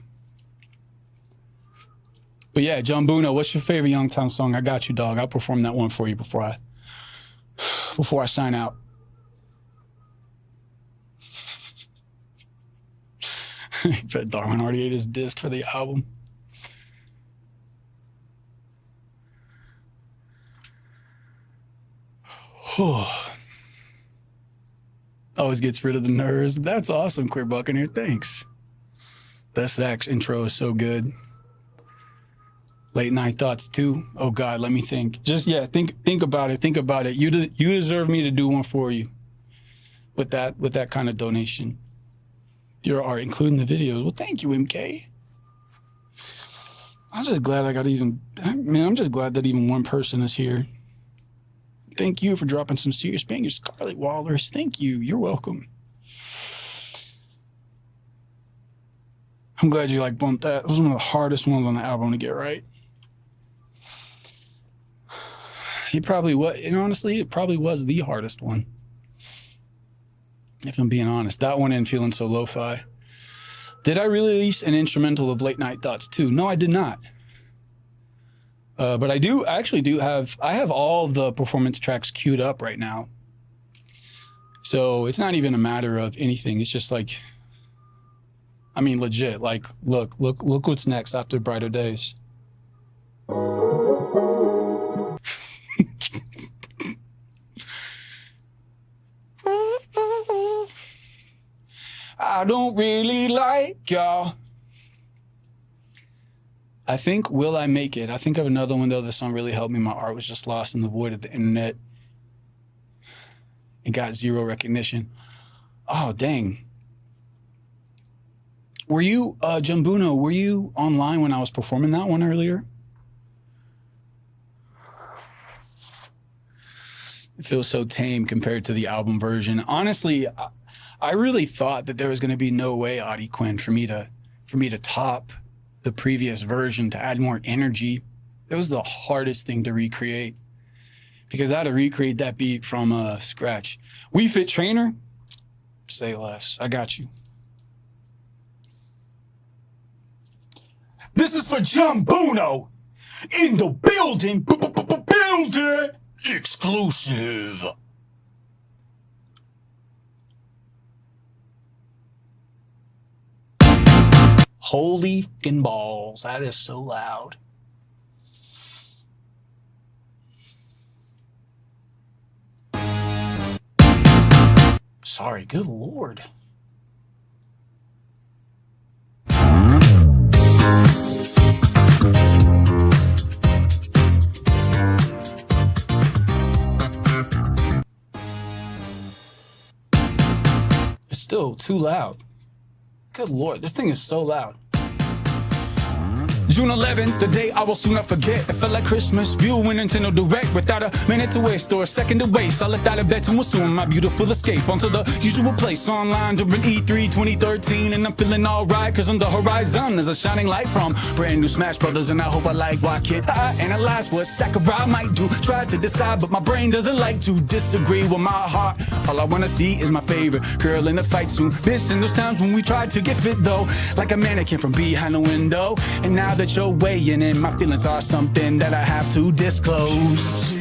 But yeah, Jumbuno, what's your favorite Youngtown song? I got you, dog. I'll perform that one for you before I sign out. Bet Darwin already ate his disc for the album. Always gets rid of the nerves. That's awesome, Queer Buccaneer. Thanks. That sax intro is so good. Late Night Thoughts too. Oh God, let me think. Just think about it. Think about it. You deserve me to do one for you. With that kind of donation. Your art, including the videos. Well, thank you, MK. I'm just glad I'm just glad that even one person is here. Thank you for dropping some serious bangers, Scarlet Wallers. Thank you. You're welcome. I'm glad you bumped that. It was one of the hardest ones on the album to get right. It probably was, and honestly, it probably was the hardest one. If I'm being honest, that one and Feeling So Lo-Fi. Did I release an instrumental of Late Night Thoughts too? No, I did not. But I actually do have all the performance tracks queued up right now. So it's not even a matter of anything. It's just like, I mean, legit. Like, look what's next after Brighter Days. I don't really like y'all. I think Will I Make It? I think of another one though. This song really helped me. My art was just lost in the void of the internet. It got zero recognition. Oh, dang. Were you, Jumbuno, were you online when I was performing that one earlier? It feels so tame compared to the album version. Honestly, I really thought that there was going to be no way, Audie Quinn, for me to top the previous version, to add more energy. It was the hardest thing to recreate because I had to recreate that beat from scratch. We Fit Trainer, say less. I got you. This is for Jumbuno in the building, building exclusive. Holy fucking balls, that is so loud. Sorry, good Lord. It's still too loud. Good Lord, this thing is so loud. June 11th, the day I will soon not forget. It felt like Christmas, viewing Nintendo Direct without a minute to waste or a second to waste. I left out of bed to assume my beautiful escape onto the usual place online during E3 2013. And I'm feeling alright, cause on the horizon there's a shining light from brand new Smash Brothers. And I hope I like what kid. I analyze what Sakurai might do. Try to decide, but my brain doesn't like to disagree with my heart. All I wanna see is my favorite girl in the fight soon. Missing those times when we tried to get fit though, like a mannequin from behind the window. And now that you're weighing in, my feelings are something that I have to disclose.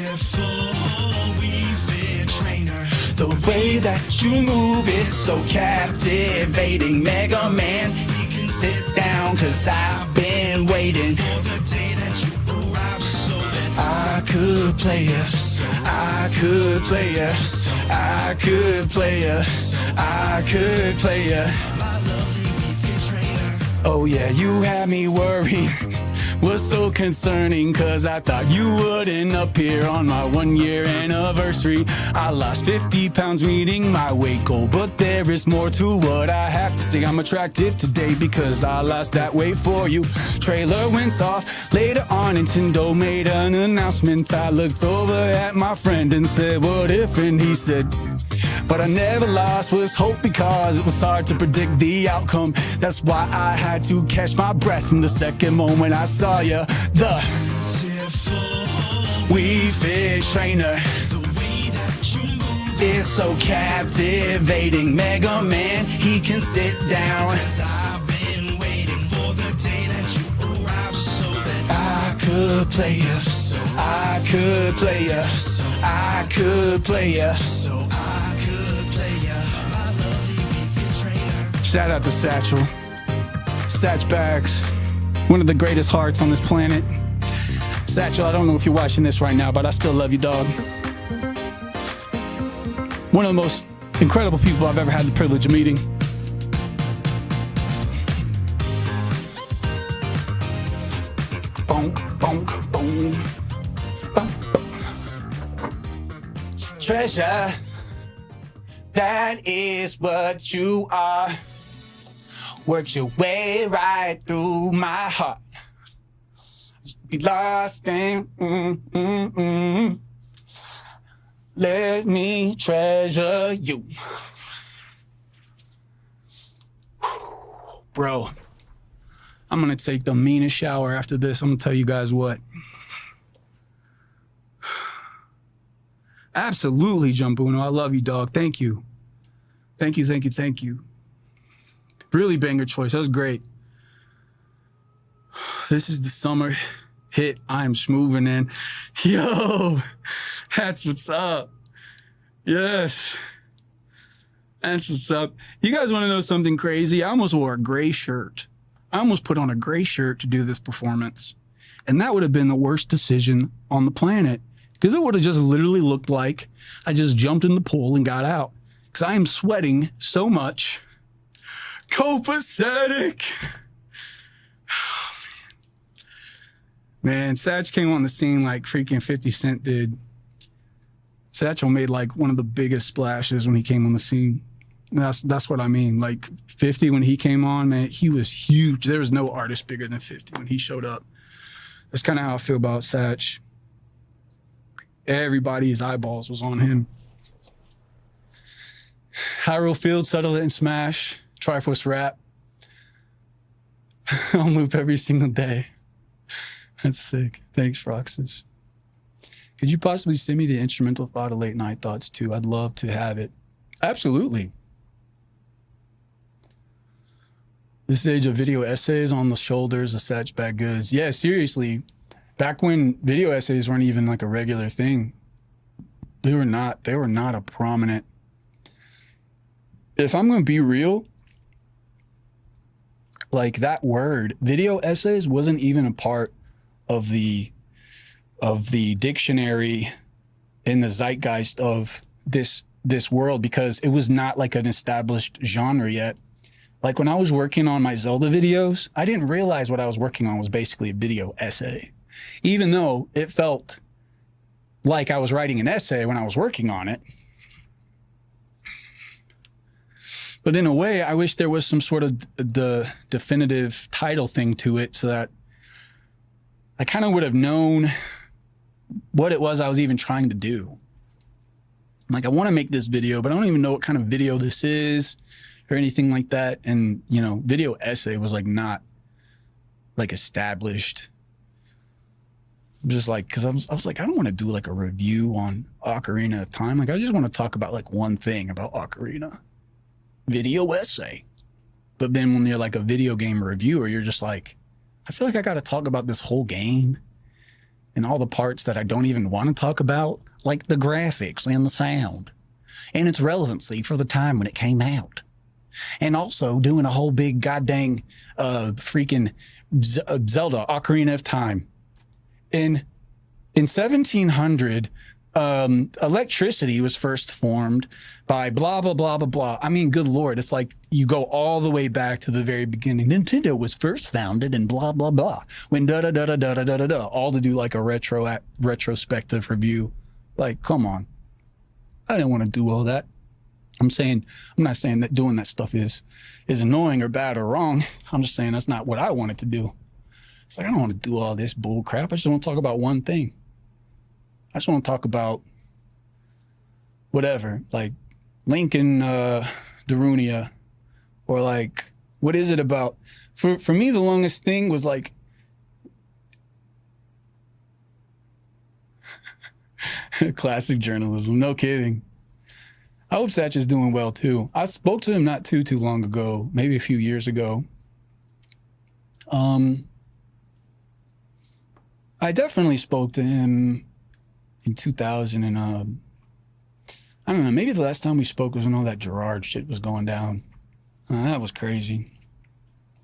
The way that you move is so captivating. Mega Man, you can sit down, cause I've been waiting for the day that you arrive. So I could play ya, I could play ya, I could play ya, I could play ya. Oh yeah, you had me worried. Was so concerning, cause I thought you wouldn't appear on my 1-year anniversary. I lost 50 pounds meeting my weight goal, but there is more to what I have to say. I'm attractive today because I lost that weight for you. Trailer went off. Later on, Nintendo made an announcement. I looked over at my friend and said, what if? And he said, but I never lost was hope because it was hard to predict the outcome. That's why I had to catch my breath in the second moment I saw you. The We Fit Trainer. The way that you move is so captivating. Mega Man, he can sit down. I've been waiting for the day that you arrive, so that I could play you. I could play you. I could play you. Shout out to Satchel. Satch Bags, one of the greatest hearts on this planet. Satchel, I don't know if you're watching this right now, but I still love you, dog. One of the most incredible people I've ever had the privilege of meeting. Boom, boom, boom, boom, boom. Treasure, that is what you are. Worked your way right through my heart. Just be lost in, Let me treasure you. Bro, I'm gonna take the meanest shower after this. I'm gonna tell you guys what. Absolutely, Jumbuno. I love you, dog. Thank you. Thank you, thank you, thank you. Really banger choice. That was great. This is the summer. hit I'm Schmoovin' in. Yo, that's what's up. Yes. That's what's up. You guys want to know something crazy? I almost wore a gray shirt. I almost put on a gray shirt to do this performance. And that would have been the worst decision on the planet because it would have just literally looked like I just jumped in the pool and got out because I am sweating so much. Copacetic. Oh, man, Satch came on the scene like freaking 50 Cent did. Satchel made like one of the biggest splashes when he came on the scene. That's what I mean. Like 50 when he came on, man, he was huge. There was no artist bigger than 50 when he showed up. That's kind of how I feel about Satch. Everybody's eyeballs was on him. Hyrule Field, Settle It and Smash, Triforce Rap. On loop every single day. That's sick. Thanks, Roxas. Could you possibly send me the instrumental file of Late Night Thoughts too? I'd love to have it. Absolutely. This age of video essays on the shoulders of Satch Bad Goods. Yeah, seriously. Back when video essays weren't even like a regular thing, they were not a prominent. If I'm going to be real, like that word, video essays wasn't even a part of the dictionary in the zeitgeist of this world because it was not like an established genre yet. Like when I was working on my Zelda videos, I didn't realize what I was working on was basically a video essay, even though it felt like I was writing an essay when I was working on it. But in a way, I wish there was some sort of the definitive title thing to it so that I kind of would have known what it was I was even trying to do. Like, I want to make this video, but I don't even know what kind of video this is or anything like that. And, you know, video essay was like not like established. Just like, because I was like, I don't want to do like a review on Ocarina of Time. Like, I just want to talk about like one thing about Ocarina. Video essay. But then when you're like a video game reviewer, you're just like, I feel like I got to talk about this whole game and all the parts that I don't even want to talk about, like the graphics and the sound and its relevancy for the time when it came out. And also doing a whole big goddamn freaking Zelda Ocarina of Time. In 1700, electricity was first formed by blah, blah, blah, blah, blah. I mean, good Lord, it's like you go all the way back to the very beginning. Nintendo was first founded in blah, blah, blah. When da-da-da-da-da-da-da-da, all to do like a retrospective review. Like, come on. I didn't want to do all that. I'm not saying that doing that stuff is annoying or bad or wrong. I'm just saying that's not what I wanted to do. It's like, I don't want to do all this bull crap. I just want to talk about one thing. I just want to talk about whatever, like Link and Darunia, or like, what is it about? For me, the longest thing was like, classic journalism, no kidding. I hope Satch is doing well too. I spoke to him not too long ago, maybe a few years ago. I definitely spoke to him in 2000 and I don't know, maybe the last time we spoke was when all that Gerard shit was going down. That was crazy.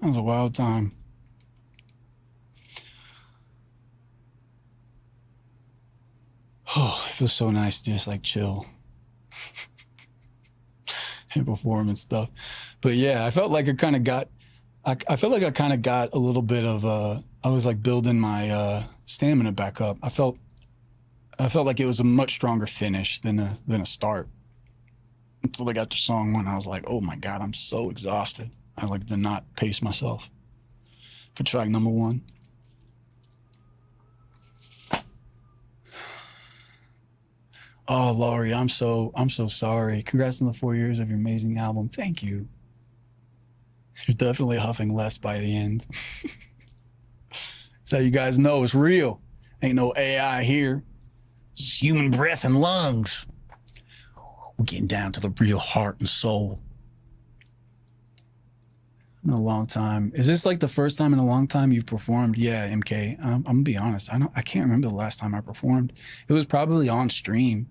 That was a wild time. Oh, it feels so nice to just like chill and perform and stuff. But yeah, I felt like I kind of got a little bit of I was like building my stamina back up. I felt like it was a much stronger finish than a start. Until I got to song one, I was like, oh my God, I'm so exhausted. I like to not pace myself for track number one. Oh, Laurie, I'm so sorry. Congrats on the 4 years of your amazing album. Thank you. You're definitely huffing less by the end. So you guys know it's real. Ain't no AI here. It's human breath and lungs. We're getting down to the real heart and soul. in a long time. Is this like the first time in a long time you've performed? Yeah, MK. I'm gonna be honest. I can't remember the last time I performed. It was probably on stream.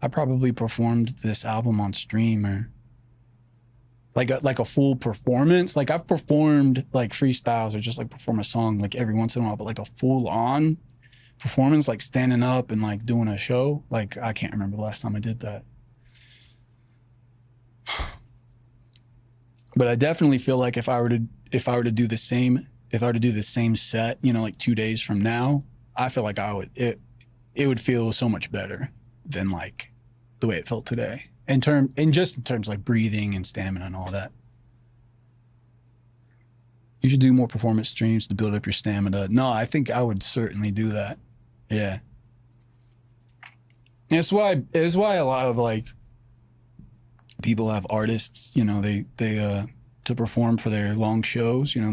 I probably performed this album on stream or like a full performance. Like I've performed like freestyles or just like perform a song like every once in a while, but like a full on performance, like standing up and like doing a show. Like I can't remember the last time I did that. But I definitely feel like if I were to do the same set, you know, like 2 days from now, I feel like it would feel so much better than like the way it felt today. In terms like breathing and stamina and all that. You should do more performance streams to build up your stamina. No, I think I would certainly do that. Yeah. It's why a lot of like people have artists, you know, they to perform for their long shows, you know,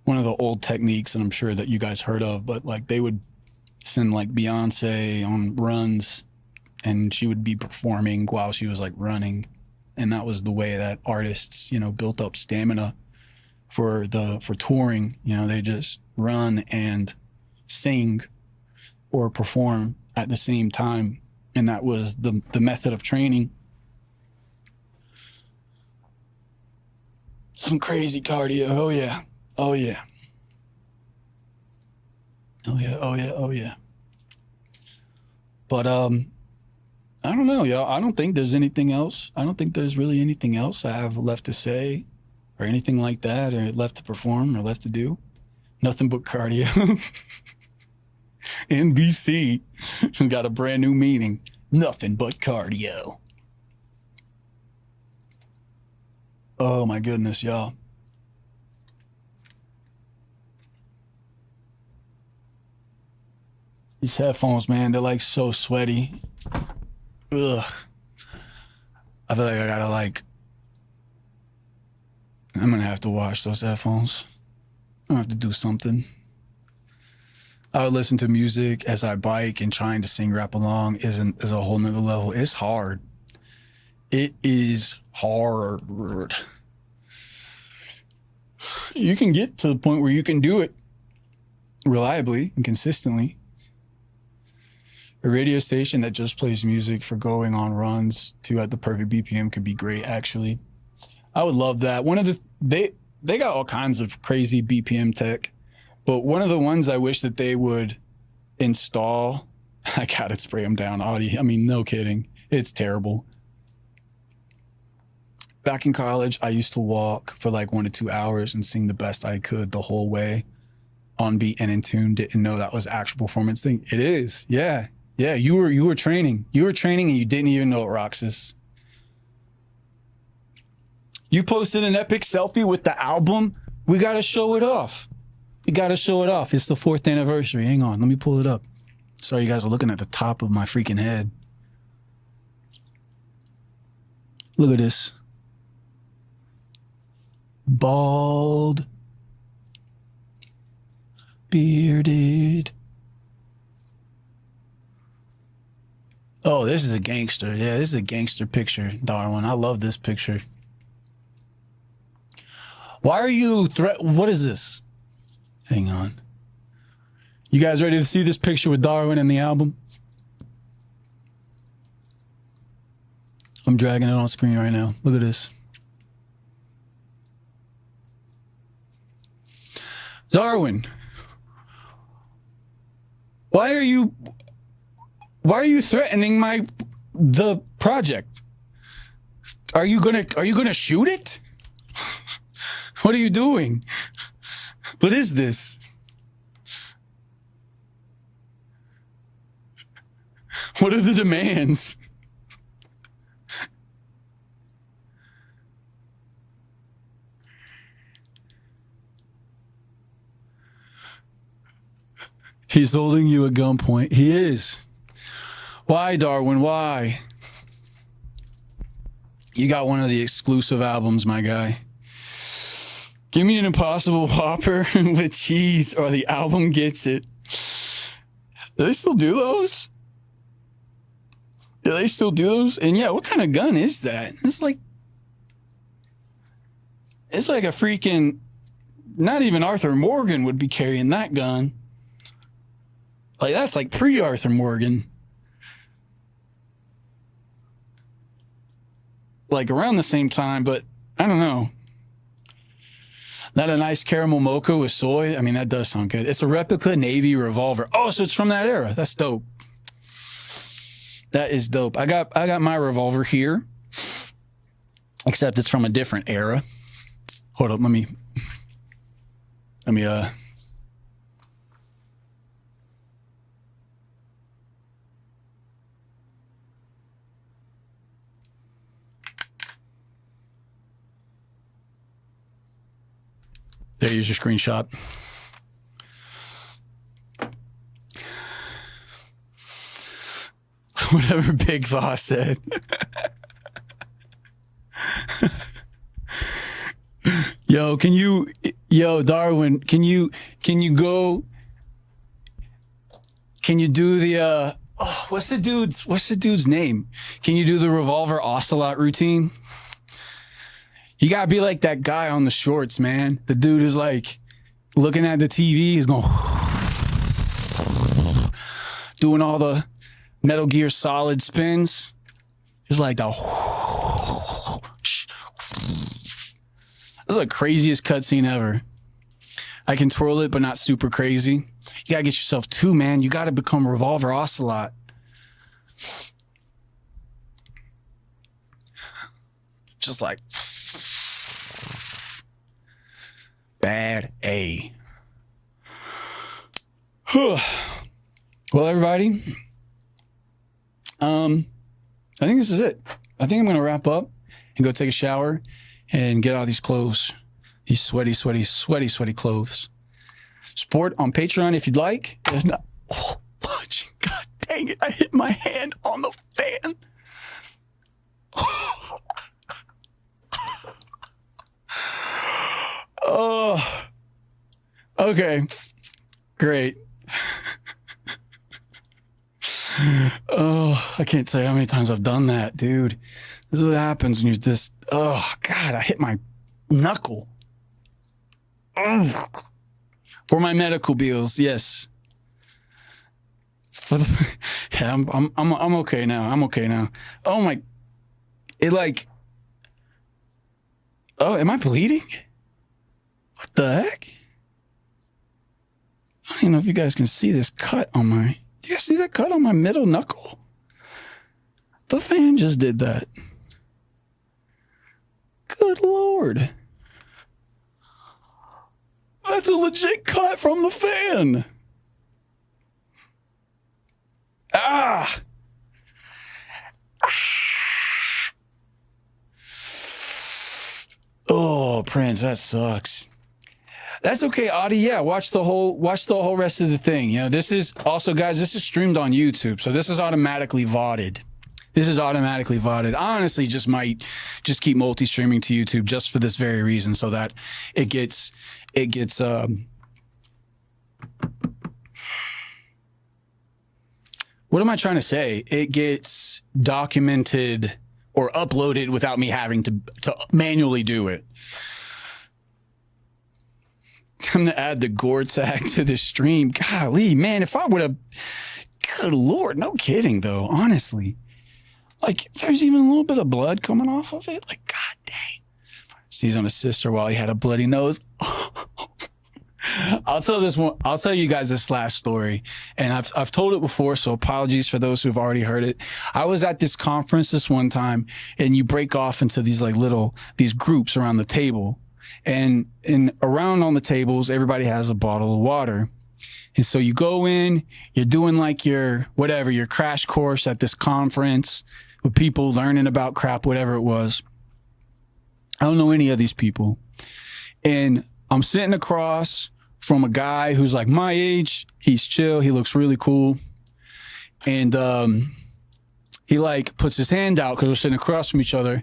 one of the old techniques that I'm sure that you guys heard of, but like they would send like Beyonce on runs and she would be performing while she was like running. And that was the way that artists, you know, built up stamina for touring. You know, they just run and sing or perform at the same time. And that was the method of training. Some crazy cardio. Oh yeah. Oh yeah. Oh yeah. Oh yeah. Oh yeah. But I don't know, y'all. I don't think there's anything else. I don't think there's really anything else I have left to say or anything like that or left to perform or left to do. Nothing but cardio. NBC got a brand new meaning. Nothing but cardio. Oh my goodness, y'all. These headphones, man, they're like so sweaty. Ugh. I feel like I gotta I'm gonna have to wash those headphones. I'm gonna have to do something. I would listen to music as I bike, and trying to sing rap along is a whole nother level. It's hard. It is hard. You can get to the point where you can do it reliably and consistently. A radio station that just plays music for going on runs to at the perfect BPM could be great, actually. I would love that. They got all kinds of crazy BPM tech, but one of the ones I wish that they would install, I gotta spray them down, Audi. I mean, no kidding. It's terrible. Back in college, I used to walk for like 1 to 2 hours and sing the best I could the whole way on beat and in tune. Didn't know that was actual performance thing. It is. Yeah. Yeah, you were training. You were training and you didn't even know it, Roxas. You posted an epic selfie with the album. We got to show it off. We got to show it off. It's the 4th anniversary. Hang on, let me pull it up. Sorry, you guys are looking at the top of my freaking head. Look at this. Bald. Bearded. Oh, this is a gangster. Yeah, this is a gangster picture, Darwin. I love this picture. Why are you what is this? Hang on. You guys ready to see this picture with Darwin in the album? I'm dragging it on screen right now. Look at this. Darwin, why are you threatening the project? Are you gonna shoot it? What are you doing? What is this? What are the demands? He's holding you at gunpoint. He is. Why, Darwin? Why? You got one of the exclusive albums, my guy. Give me an Impossible Whopper with cheese or the album gets it. Do they still do those? Do they still do those? And yeah, what kind of gun is that? It's like a freaking, not even Arthur Morgan would be carrying that gun. Like, that's like pre-Arthur Morgan. Like around the same time, but I don't know. Not a nice caramel mocha with soy. I mean, that does sound good. It's a replica Navy revolver. Oh, so it's from that era. That's dope. That is dope. I got my revolver here, except it's from a different era. Hold up, let me There's your screenshot. Whatever Big Thaw said. Darwin, can you do the what's the dude's name? Can you do the revolver ocelot routine? You gotta be like that guy on the shorts, man. The dude is like looking at the TV, he's going doing all the Metal Gear Solid spins. It's like the that's the craziest cutscene ever. I can twirl it, but not super crazy. You gotta get yourself two, man. You gotta become Revolver Ocelot. Just like bad A. Well, everybody, I think this is it. I think I'm gonna wrap up and go take a shower and get all these clothes, these sweaty clothes. Support on Patreon if you'd like. If not, oh, fudge. God dang it, I hit my hand on the fan. Oh, okay, great. Oh, I can't tell you how many times I've done that, dude. This is what happens when you're just, oh, God, I hit my knuckle. Ugh. For my medical bills, yes. Yeah, I'm okay now. I'm okay now. Oh, my, it like, oh, am I bleeding? What the heck? I don't even know if you guys can see this cut on my, do you guys see that cut on my middle knuckle? The fan just did that. Good Lord. That's a legit cut from the fan. Ah. Oh, Prince, that sucks. That's okay, Audie. Yeah, watch the whole rest of the thing. You know, this is also, guys, this is streamed on YouTube, so this is automatically VODed. This is automatically VODed. I honestly just might just keep multi-streaming to YouTube just for this very reason, so that it gets what am I trying to say? It gets documented or uploaded without me having to manually do it. I'm gonna add the gore tag to the stream. Golly, man, if I would have, good Lord, no kidding though, honestly. Like, there's even a little bit of blood coming off of it. Like, God dang. Sees on his sister while he had a bloody nose. I'll tell you guys this last story. And I've told it before, so apologies for those who've already heard it. I was at this conference this one time, and you break off into these like these groups around the table. And around on the tables, everybody has a bottle of water. And so you go in, you're doing like your crash course at this conference with people learning about crap, whatever it was. I don't know any of these people. And I'm sitting across from a guy who's like my age. He's chill. He looks really cool. And he like puts his hand out because we're sitting across from each other.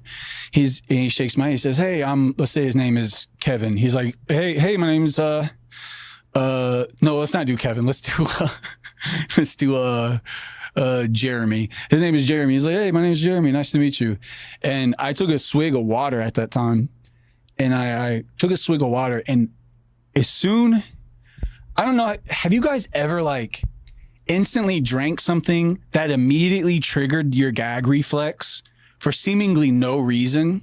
And he shakes my hand. He says, "Hey, let's say his name is Kevin." He's like, hey, my name's no, let's not do Kevin. Let's do Jeremy. His name is Jeremy. He's like, "Hey, my name is Jeremy. Nice to meet you." And I took a swig of water at that time. and I took a swig of water, and as soon, I don't know, have you guys ever like instantly drank something that immediately triggered your gag reflex for seemingly no reason?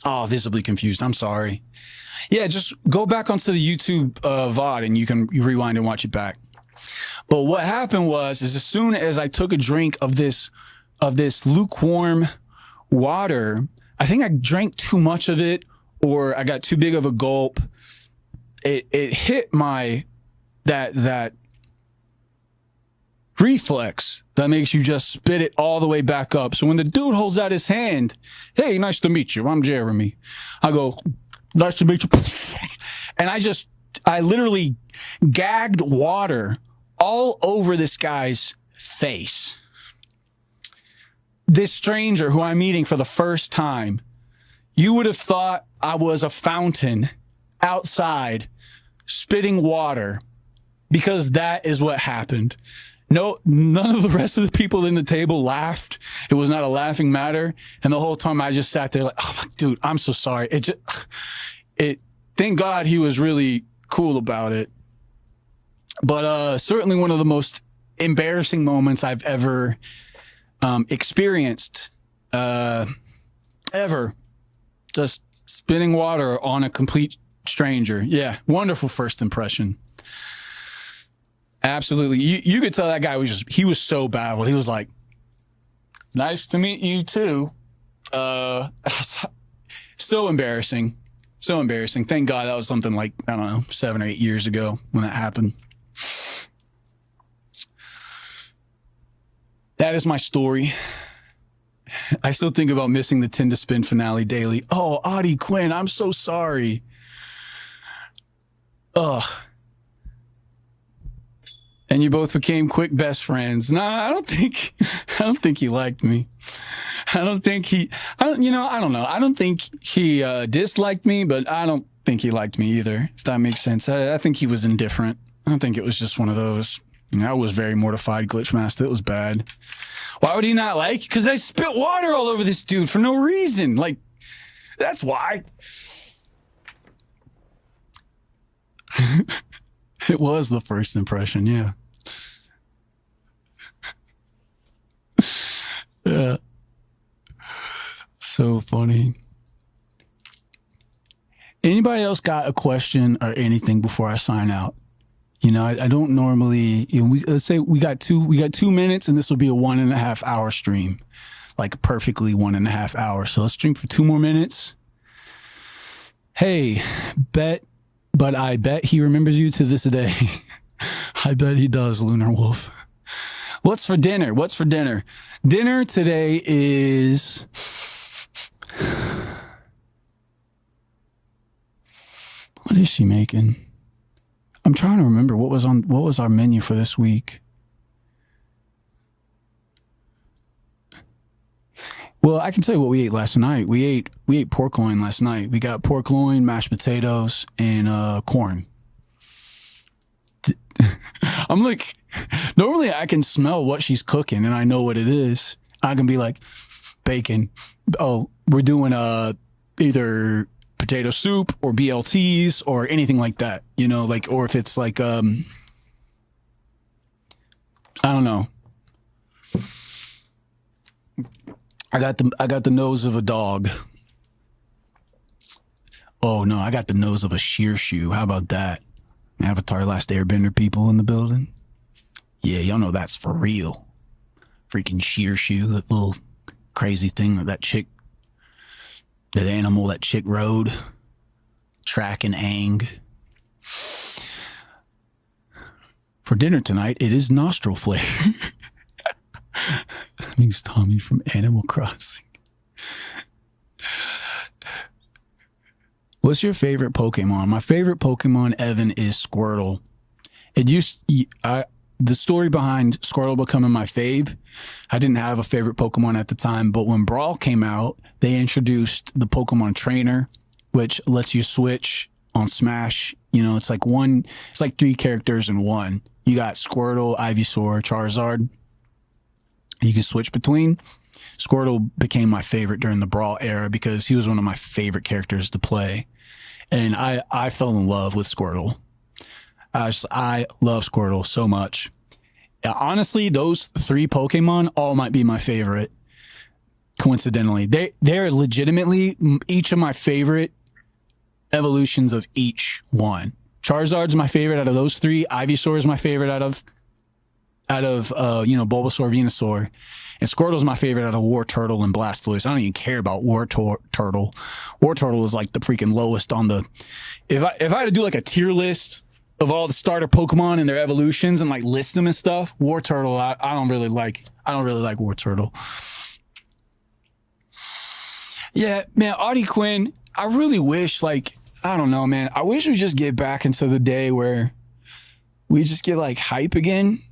Oh, visibly confused. I'm sorry. Yeah, just go back onto the YouTube VOD and you can rewind and watch it back. But what happened was, is as soon as I took a drink of this lukewarm water, I think I drank too much of it, or I got too big of a gulp. It hit my that reflex that makes you just spit it all the way back up. So when the dude holds out his hand, hey, nice to meet you, I'm Jeremy, I go, nice to meet you. And I literally gagged water all over this guy's face. This stranger who I'm meeting for the first time, you would have thought I was a fountain outside spitting water, because that is what happened. No, none of the rest of the people in the table laughed. It was not a laughing matter. And the whole time I just sat there like, oh, dude, I'm so sorry. Thank God he was really cool about it. But certainly one of the most embarrassing moments I've ever experienced, ever. Just spitting water on a complete stranger. Yeah, wonderful first impression. Absolutely. You could tell that guy he was so baffled. He was like, nice to meet you too. So embarrassing. So embarrassing. Thank God that was something like, I don't know, 7 or 8 years ago when that happened. That is my story. I still think about missing the 10 to Spin finale daily. Oh, Audie Quinn, I'm so sorry. Ugh. And you both became quick best friends. Nah, I don't think he liked me. I don't think he disliked me, but I don't think he liked me either, if that makes sense. I think he was indifferent. I don't think it was just one of those. I was very mortified, Glitchmaster. It was bad. Why would he not like you? Because I spit water all over this dude for no reason. Like, that's why. It was the first impression, yeah. Yeah. So funny. Anybody else got a question or anything before I sign out? I don't normally, let's say we got 2 minutes and this will be a 1.5 hour stream, like perfectly 1.5 hours. So let's stream for 2 more minutes. Hey, but I bet he remembers you to this day. I bet he does, Lunar Wolf. What's for dinner? Dinner today is what is she making? I'm trying to remember what was our menu for this week. Well, I can tell you what we ate last night. We ate pork loin last night. We got pork loin, mashed potatoes, and corn. I'm like, normally I can smell what she's cooking and I know what it is. I can be like, bacon. Oh, we're doing either potato soup or BLTs or anything like that, or if it's like, I don't know. I got the nose of a dog. Oh no, I got the nose of a sheer shoe. How about that? Avatar Last Airbender people in the building. Yeah, y'all know that's for real. Freaking sheer shoe, that little crazy thing that animal that chick rode. Track and Aang. For dinner tonight, it is nostril flare. Thanks, Tommy from Animal Crossing. What's your favorite Pokemon? My favorite Pokemon, Evan, is Squirtle. The story behind Squirtle becoming my fave, I didn't have a favorite Pokemon at the time, but when Brawl came out, they introduced the Pokemon Trainer, which lets you switch on Smash. It's like 3 characters in one. You got Squirtle, Ivysaur, Charizard. You can switch between. Squirtle became my favorite during the Brawl era because he was one of my favorite characters to play. And I fell in love with Squirtle. I love Squirtle so much. Honestly, those 3 Pokemon all might be my favorite. Coincidentally, they're legitimately each of my favorite evolutions of each one. Charizard's my favorite out of those 3. Ivysaur is my favorite out of Bulbasaur, Venusaur, and Squirtle's my favorite out of Wartortle and Blastoise. I don't even care about Wartortle. Wartortle is like the freaking lowest on the. If I had to do like a tier list of all the starter Pokemon and their evolutions and like list them and stuff, Wartortle I don't really like Wartortle. Yeah, man, Audie Quinn, I really wish, like, I don't know, man. I wish we just get back into the day where we just get like hype again.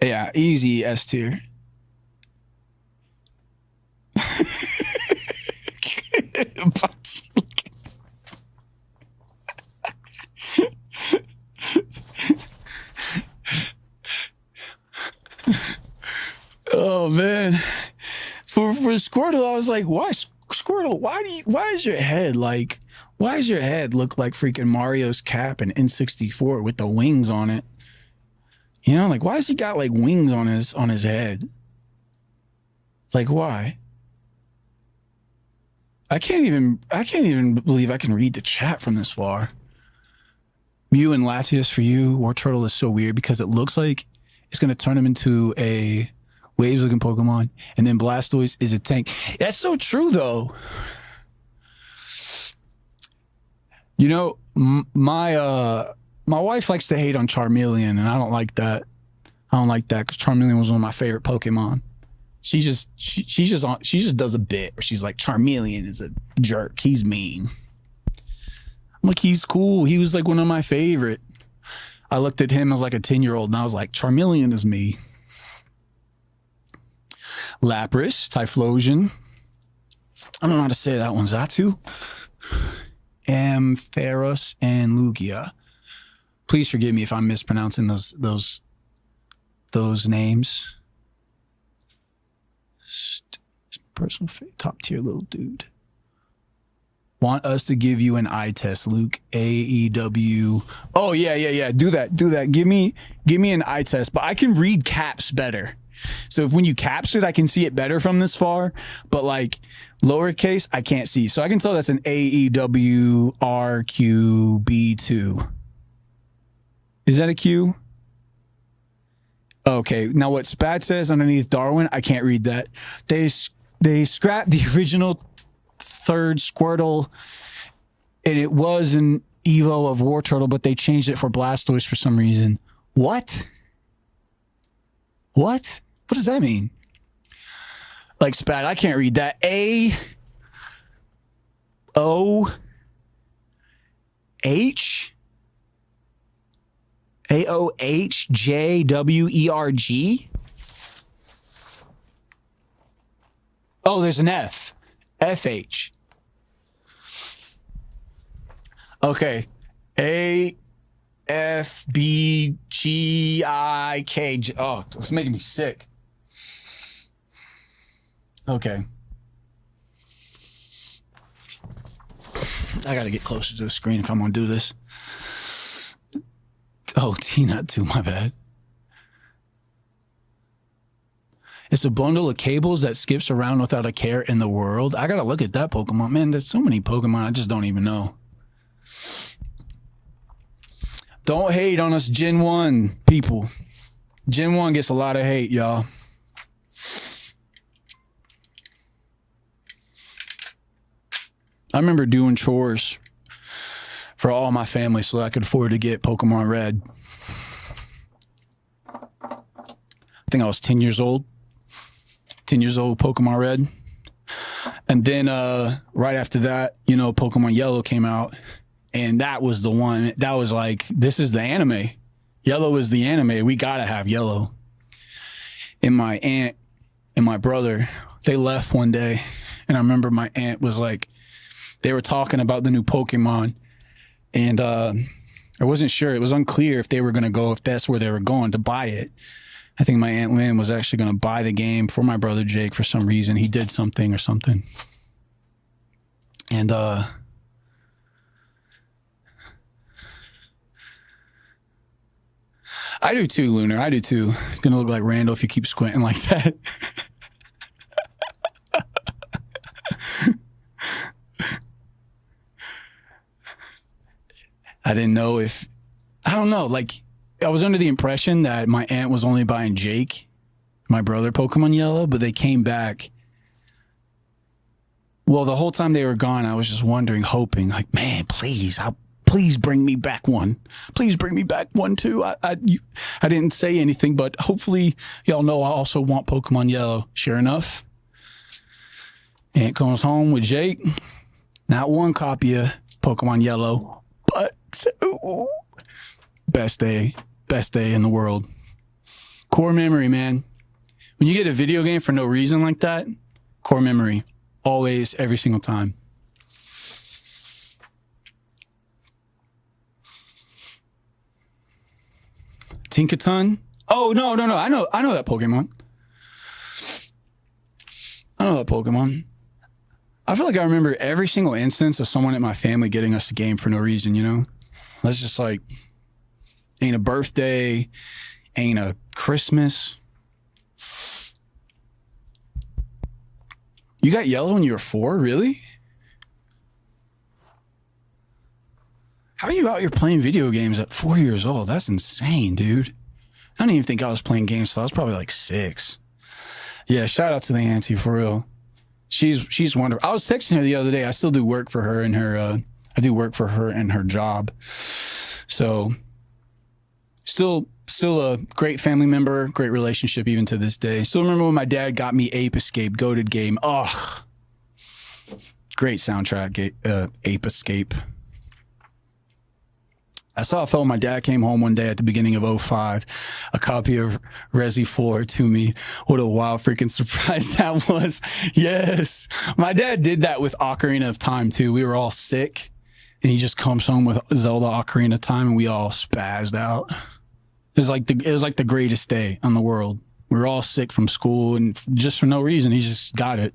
Yeah, easy S tier. Oh man, for Squirtle, I was like, why Squirtle? Why is your head look like freaking Mario's cap in N64 with the wings on it? You know, like why has he got like wings on his head? Like why? I can't even believe I can read the chat from this far. Mew and Latias for you. Wartortle is so weird because it looks like it's gonna turn him into a waves looking Pokemon, and then Blastoise is a tank. That's so true though. You know, my wife likes to hate on Charmeleon, and I don't like that. I don't like that because Charmeleon was one of my favorite Pokemon. She just does a bit where she's like, Charmeleon is a jerk. He's mean. I'm like, he's cool. He was like one of my favorite. I looked at him as like a 10-year-old and I was like, Charmeleon is me. Lapras, Typhlosion. I don't know how to say that one. Xatu. Ampharos and Lugia. Please forgive me if I'm mispronouncing those names. Personal favorite, top tier little dude. Want us to give you an eye test, Luke. AEW. Oh yeah. Do that. Give me an eye test, but I can read caps better. So if when you caps it, I can see it better from this far, but like lowercase, I can't see. So I can tell that's an AEWRQB2. Is that a Q? Okay. Now what Spat says underneath Darwin, I can't read that. They scrapped the original 3rd Squirtle, and it was an Evo of Wartortle, but they changed it for Blastoise for some reason. What? What does that mean? Like Spat, I can't read that. AOHJWERG? Oh, there's an F. FH. Okay. AFBGIK. Oh, it's making me sick. Okay. I gotta get closer to the screen if I'm gonna do this. Oh, T-Nut too, my bad. It's a bundle of cables that skips around without a care in the world. I gotta look at that Pokemon. Man, there's so many Pokemon I just don't even know. Don't hate on us Gen 1 people. Gen 1 gets a lot of hate, y'all. I remember doing chores for all my family so I could afford to get Pokemon Red. I think I was 10 years old. 10 years old, Pokemon Red. And then right after that, you know, Pokemon Yellow came out. And that was the one that was like, this is the anime. Yellow is the anime. We got to have Yellow. And my aunt and my brother, they left one day. And I remember my aunt was like, they were talking about the new Pokemon. And I wasn't sure. It was unclear if they were going to go, if that's where they were going to buy it. I think my Aunt Lynn was actually going to buy the game for my brother Jake for some reason. He did something or something. And I do too, Lunar. I do too. Gonna look like Randall if you keep squinting like that. I didn't know if, I don't know, like, I was under the impression that my aunt was only buying Jake, my brother, Pokemon Yellow, but they came back. Well, the whole time they were gone, I was just wondering, hoping, like, man, please bring me back one. Please bring me back one too. I didn't say anything, but hopefully y'all know I also want Pokemon Yellow. Sure enough, aunt comes home with Jake. Not one copy of Pokemon Yellow, but two. Best day in the world. Core memory, man. When you get a video game for no reason like that, core memory. Always, every single time. Tinkaton? Oh, no. I know that Pokemon. I know that Pokemon. I feel like I remember every single instance of someone at my family getting us a game for no reason, you know? That's just like, ain't a birthday, ain't a Christmas. You got Yellow when you were 4, really? How are you out here playing video games at 4 years old? That's insane, dude. I don't even think I was playing games till I was probably like 6. Yeah, shout out to the auntie, for real. She's wonderful. I was texting her the other day. I still do work for her and her, I do work for her and her job. So still a great family member, great relationship even to this day. Still remember when my dad got me Ape Escape, goated game. Oh, great soundtrack, Ape Escape. I saw a fellow, my dad came home one day at the beginning of 2005, a copy of Resi 4 to me. What a wild freaking surprise that was. Yes. My dad did that with Ocarina of Time too. We were all sick and he just comes home with Zelda Ocarina of Time and we all spazzed out. It was like the greatest day in the world. We were all sick from school and just for no reason, he just got it.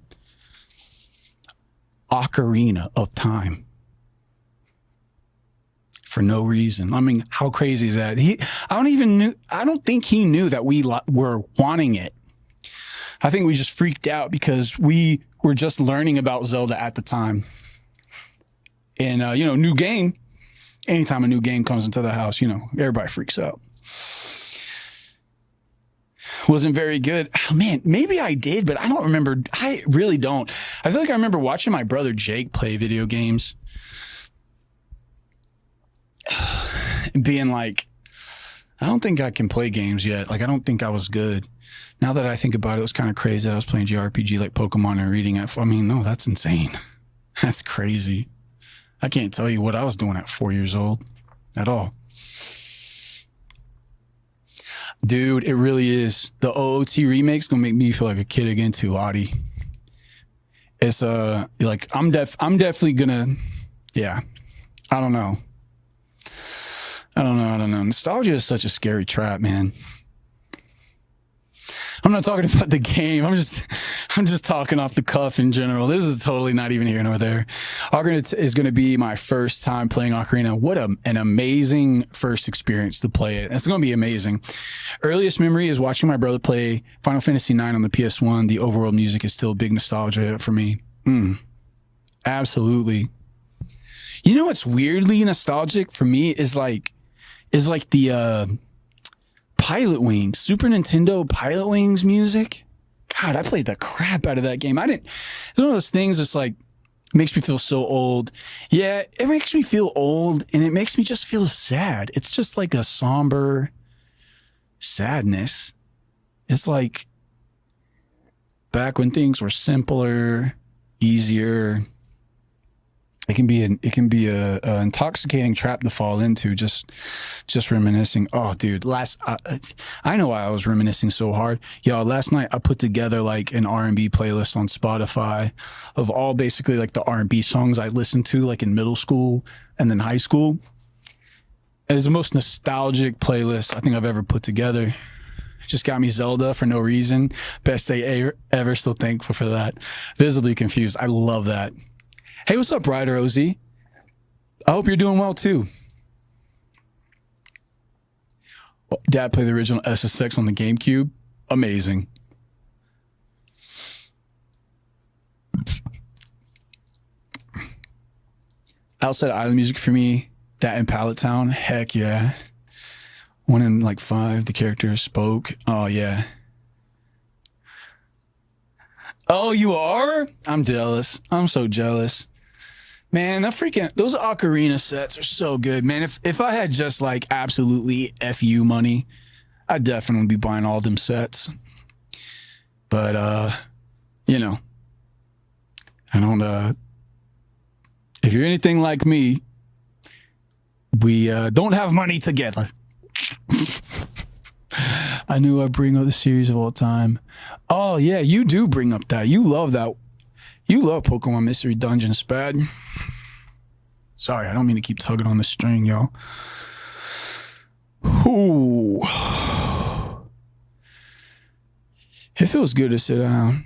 Ocarina of Time. For no reason. I mean, how crazy is that? I don't think he knew that we were wanting it. I think we just freaked out because we were just learning about Zelda at the time. And, new game. Anytime a new game comes into the house, everybody freaks out. Wasn't very good. Oh, man, maybe I did, but I don't remember. I really don't. I feel like I remember watching my brother Jake play video games. And being like, I don't think I can play games yet. Like, I don't think I was good. Now that I think about it, it was kind of crazy that I was playing JRPG like Pokemon and reading it. I mean, no, that's insane. That's crazy. I can't tell you what I was doing at 4 years old at all. Dude, it really is. The OOT remake's gonna make me feel like a kid again too, Audie. It's like I'm definitely gonna, yeah. I don't know. Nostalgia is such a scary trap, man. I'm not talking about the game. I'm just talking off the cuff in general. This is totally not even here nor there. Ocarina is going to be my first time playing Ocarina. What an amazing first experience to play it. It's going to be amazing. Earliest memory is watching my brother play Final Fantasy IX on the PS1. The overworld music is still big nostalgia for me. Absolutely. You know what's weirdly nostalgic for me is like the Pilot Wings, Super Nintendo Pilot Wings music. God, I played the crap out of that game. It's one of those things that's like, makes me feel so old. Yeah, it makes me feel old and it makes me just feel sad. It's just like a somber sadness. It's like back when things were simpler, easier. It can be a intoxicating trap to fall into. Just reminiscing. Oh, dude, I know why I was reminiscing so hard. Y'all, last night I put together like an R&B playlist on Spotify of all basically like the R&B songs I listened to like in middle school and then high school. It's the most nostalgic playlist I think I've ever put together. Just got me Zelda for no reason. Best day ever. Still thankful for that. Visibly Confused. I love that. Hey, what's up, Ryder OZ? I hope you're doing well too. Dad played the original SSX on the GameCube. Amazing. Outside island music for me, that in Pallet Town, heck yeah. 1 in like 5, the character spoke. Oh yeah. Oh, you are? I'm jealous. I'm so jealous. Man, those ocarina sets are so good, man. If I had just like absolutely FU money, I'd definitely be buying all them sets. But you know, I don't if you're anything like me, we don't have money together. I knew I'd bring up the series of all time. Oh yeah, you do bring up that. You love that. You love Pokemon Mystery Dungeon, Spad. Sorry, I don't mean to keep tugging on the string, y'all. Ooh. It feels good to sit down.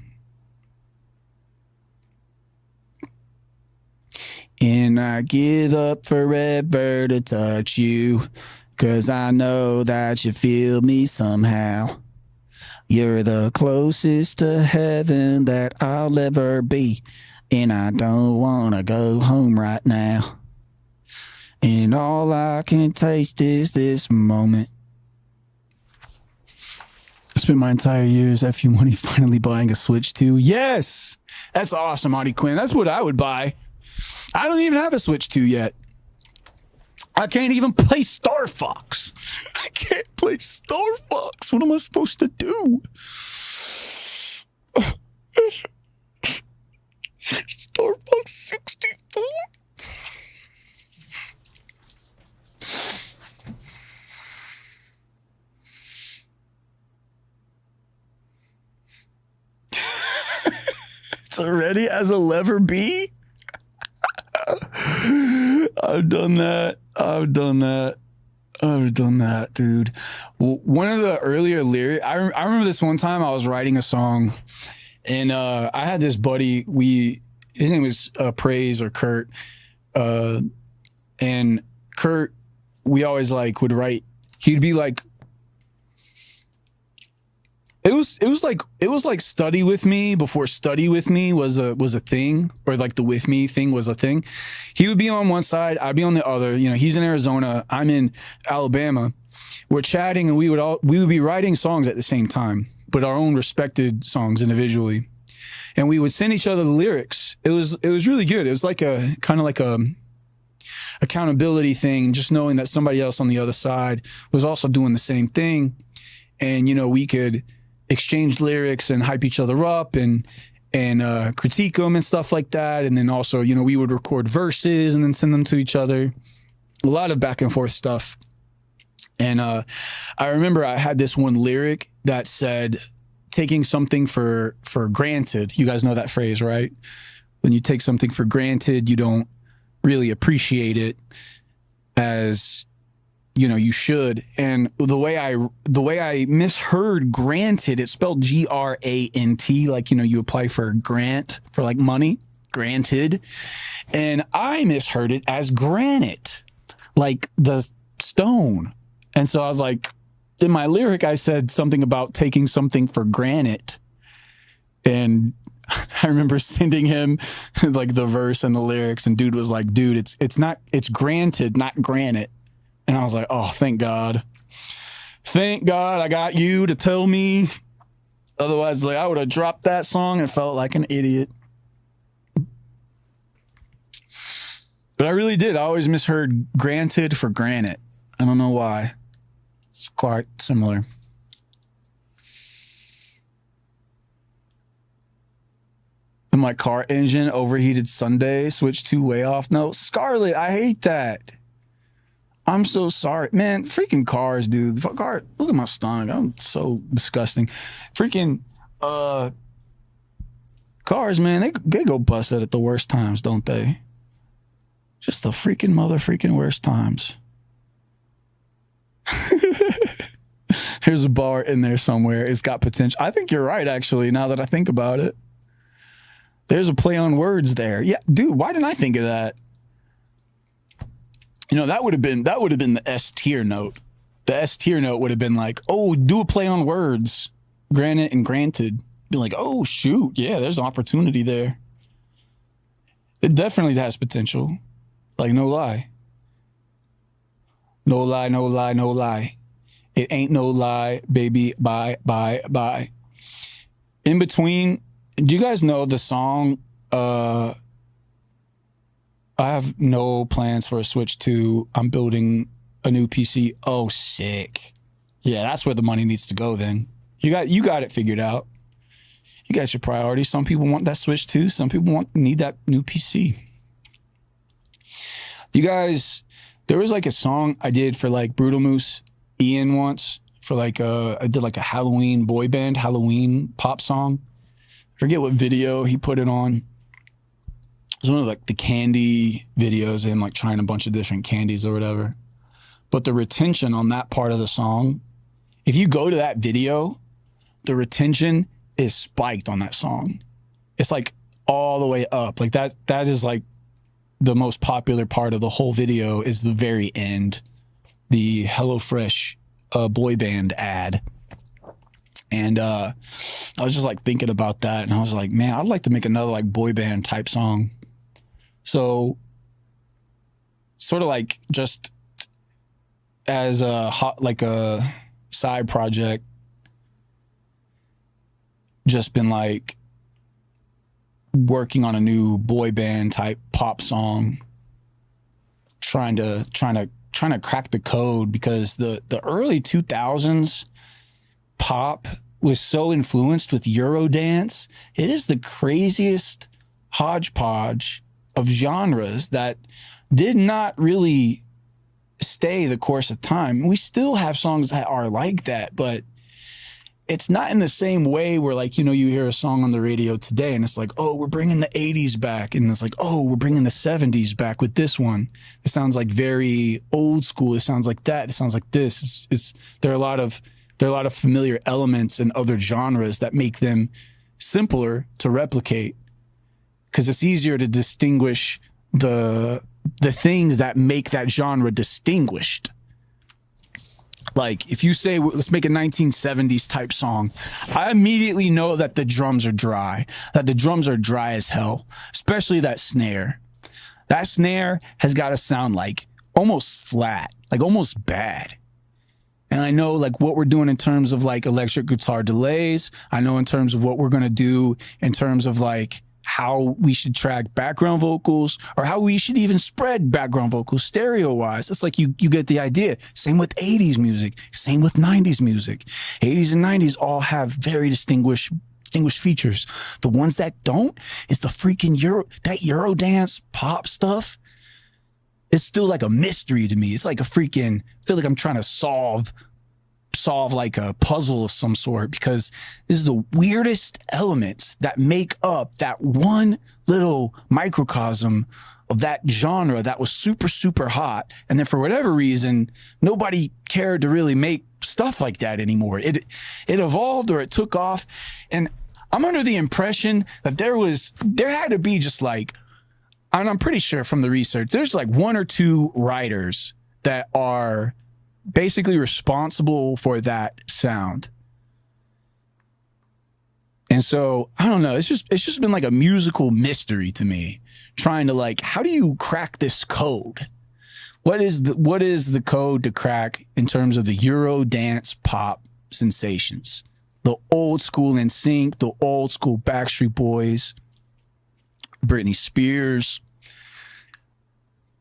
And I get up forever to touch you, 'cause I know that you feel me somehow. You're the closest to heaven that I'll ever be, and I don't want to go home right now. And all I can taste is this moment. I spent my entire years FU money finally buying a Switch 2. Yes! That's awesome, Audie Quinn. That's what I would buy. I don't even have a Switch 2 yet. I can't even play Star Fox. I can't play Star Fox. What am I supposed to do? Star Fox 64? It's already as a lever B? I've done that, dude. Well, one of the earlier lyrics, I remember this one time I was writing a song, and I had this buddy, his name was Praise or Kurt, and Kurt, we always like would write, he'd be like, it was like study with me before study with me was a thing, or like the with me thing was a thing. He would be on one side, I'd be on the other. You know, he's in Arizona, I'm in Alabama. We're chatting, and we would be writing songs at the same time, but our own respected songs individually. And we would send each other the lyrics. It was really good. It was like a kind of like a accountability thing, just knowing that somebody else on the other side was also doing the same thing. And, you know, we could exchange lyrics and hype each other up and critique them and stuff like that. And then also, you know, we would record verses and then send them to each other. A lot of back and forth stuff. And I remember I had this one lyric that said, taking something for granted. You guys know that phrase, right? When you take something for granted, you don't really appreciate it as, you know, you should. And the way I misheard granted, it's spelled grant, like, you know, you apply for a grant for like money, granted. And I misheard it as granite, like the stone. And so I was like, in my lyric, I said something about taking something for granted. And I remember sending him like the verse and the lyrics, and dude was like, dude, it's granted, not granite. And I was like, oh, thank God. Thank God I got you to tell me. Otherwise, like, I would have dropped that song and felt like an idiot. But I really did. I always misheard granted for granite. I don't know why. It's quite similar. And my car engine overheated Sunday, switched to way off. No, Scarlett, I hate that. I'm so sorry, man. Freaking cars, dude. Car, look at my stomach. I'm so disgusting. Freaking cars, man. They go busted at the worst times, don't they? Just the freaking worst times. Here's a bar in there somewhere. It's got potential. I think you're right, actually, now that I think about it. There's a play on words there. Yeah, dude, why didn't I think of that? You know, that would have been the S tier note. The S tier note would have been like, oh, do a play on words. Granted and granted. Be like, oh, shoot. Yeah, there's an opportunity there. It definitely has potential. Like, no lie. No lie, no lie, no lie. It ain't no lie, baby. Bye, bye, bye. In between, do you guys know the song, I have no plans for a Switch 2. I'm building a new PC. Oh, sick. Yeah, that's where the money needs to go then. You got it figured out. You got your priorities. Some people want that Switch 2. Some people need that new PC. You guys, there was like a song I did for like Brutal Moose Ian once for like I did like a Halloween boy band, Halloween pop song. I forget what video he put it on. It was one of like the candy videos, him like trying a bunch of different candies or whatever. But the retention on that part of the song, if you go to that video, the retention is spiked on that song. It's like all the way up. Like that is like the most popular part of the whole video is the very end, the HelloFresh boy band ad. And I was just like thinking about that, and I was like, man, I'd like to make another like boy band type song. So sort of like just as a side project, just been like working on a new boy band type pop song, trying to crack the code, because the early 2000s pop was so influenced with Eurodance. It is the craziest hodgepodge of genres that did not really stay the course of time. We still have songs that are like that, but it's not in the same way where, like, you know, you hear a song on the radio today and it's like, oh, we're bringing the 80s back. And it's like, oh, we're bringing the 70s back with this one. It sounds like very old school. It sounds like that. It sounds like this. There are a lot of familiar elements in other genres that make them simpler to replicate, because it's easier to distinguish the things that make that genre distinguished. Like, if you say, let's make a 1970s type song, I immediately know that the drums are dry as hell, especially that snare. That snare has got to sound like almost flat, like almost bad. And I know like what we're doing in terms of like electric guitar delays. I know in terms of what we're going to do in terms of like how we should track background vocals, or how we should even spread background vocals stereo wise. It's like you get the idea. Same with 80s music, same with 90s music. 80s and 90s all have very distinguished features. The ones that don't is the freaking Eurodance pop stuff. It's still like a mystery to me. It's like I feel like I'm trying to solve like a puzzle of some sort, because this is the weirdest elements that make up that one little microcosm of that genre that was super, super hot. And then for whatever reason, nobody cared to really make stuff like that anymore. It evolved, or it took off. And I'm under the impression that there had to be just like, and I'm pretty sure from the research, there's like one or two writers that are basically responsible for that sound. And so I don't know, it's just been like a musical mystery to me, trying to like, how do you crack this code? What is the code to crack in terms of the Euro dance pop sensations? The old school NSYNC, the old school Backstreet Boys, Britney Spears,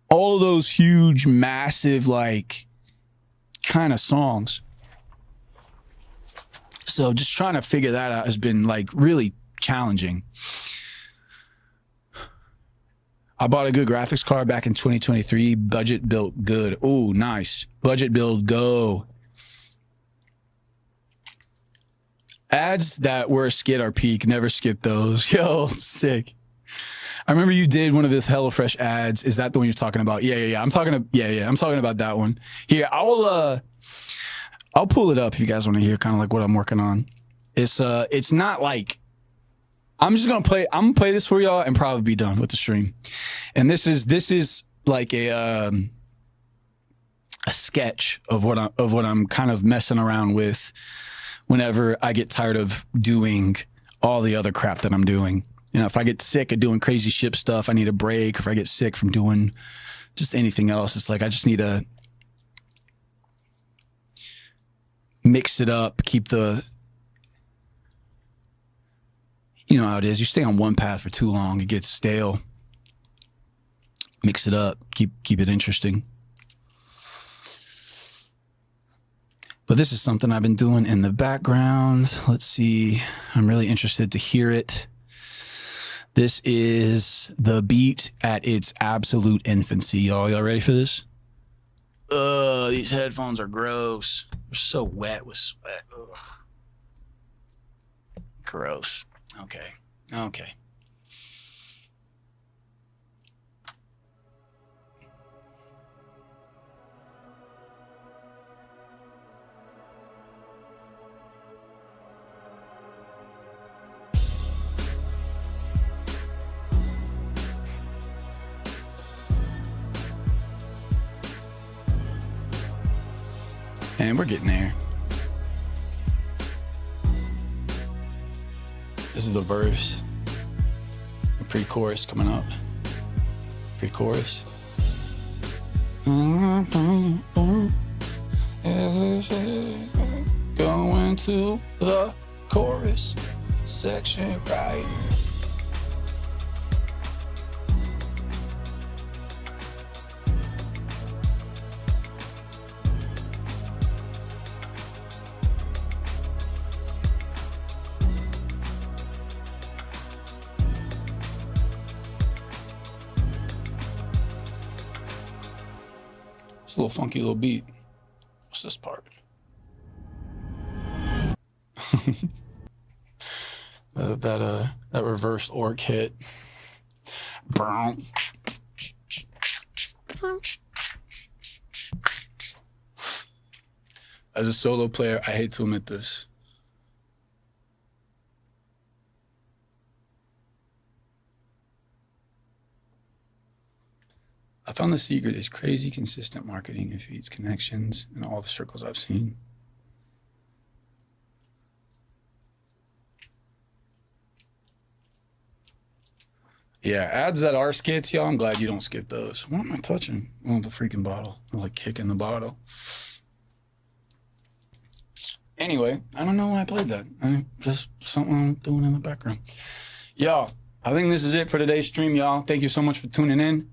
all of those huge, massive, like, kind of songs. So just trying to figure that out has been like really challenging. I bought a good graphics card back in 2023. Budget built good. Oh, nice. Budget build go. Ads that were a skid are peak. Never skip those. Yo, sick. I remember you did one of this HelloFresh ads. Is that the one you're talking about? Yeah. I'm talking about that one. Here, I'll pull it up if you guys want to hear kind of like what I'm working on. It's not like I'm gonna play this for y'all and probably be done with the stream. And this is like a sketch of what I'm kind of messing around with whenever I get tired of doing all the other crap that I'm doing. You know, if I get sick of doing crazy ship stuff, I need a break. If I get sick from doing just anything else, it's like I just need to mix it up, keep the, you know how it is. You stay on one path for too long, it gets stale. Mix it up, keep it interesting. But this is something I've been doing in the background. Let's see. I'm really interested to hear it. This is the beat at its absolute infancy, y'all. Y'all ready for this? These headphones are gross. They're so wet with sweat. Ugh. Gross. Okay. And we're getting there. This is the verse. The pre-chorus coming up. Pre-chorus. Going to the chorus section, right? It's a little funky little beat. What's this part? that reverse orc hit. As a solo player, I hate to admit this. I found the secret is crazy consistent marketing. It feeds connections in all the circles I've seen. Yeah, ads that are skits, y'all, I'm glad you don't skip those. What am I touching? Oh, the freaking bottle. I'm like kicking the bottle. Anyway, I don't know why I played that. Just something I'm doing in the background. Y'all, I think this is it for today's stream, y'all. Thank you so much for tuning in.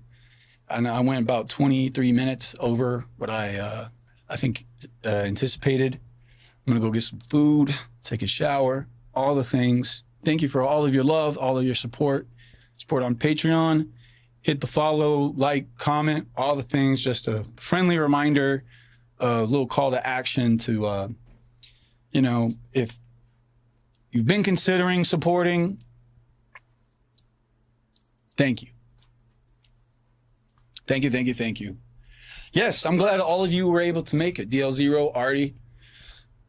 And I went about 23 minutes over what I think anticipated. I'm gonna go get some food, take a shower, all the things. Thank you for all of your love, all of your support on Patreon. Hit the follow, like, comment, all the things. Just a friendly reminder, a little call to action to, you know, if you've been considering supporting, thank you. Thank you. Yes, I'm glad all of you were able to make it. DL0, Artie.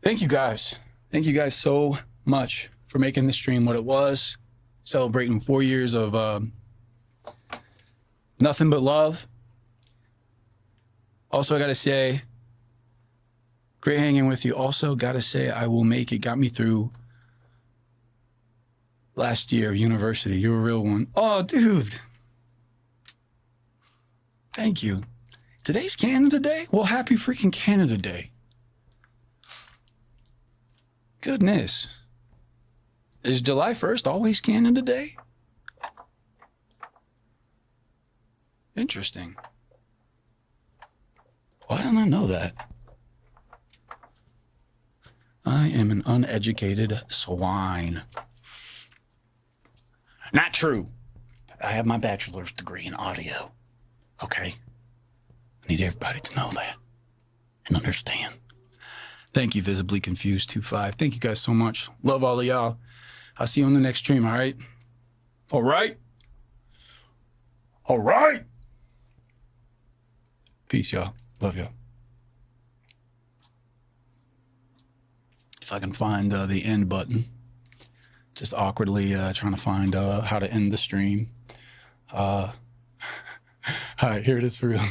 Thank you guys. Thank you guys so much for making this stream what it was. Celebrating 4 years of nothing but love. Also, I gotta say, great hanging with you. Also, gotta say, I will make it. Got me through last year of university. You're a real one. Oh, dude. Thank you. Today's Canada Day? Well, happy freaking Canada Day. Goodness. Is July 1st always Canada Day? Interesting. Why didn't I know that? I am an uneducated swine. Not true. I have my bachelor's degree in audio. Okay? I need everybody to know that and understand. Thank you, Visibly Confused 25. Thank you guys so much. Love all of y'all. I'll see you on the next stream, all right? All right? All right. Peace, y'all. Love y'all. If I can find the end button. Just awkwardly trying to find how to end the stream. All right, here it is for real.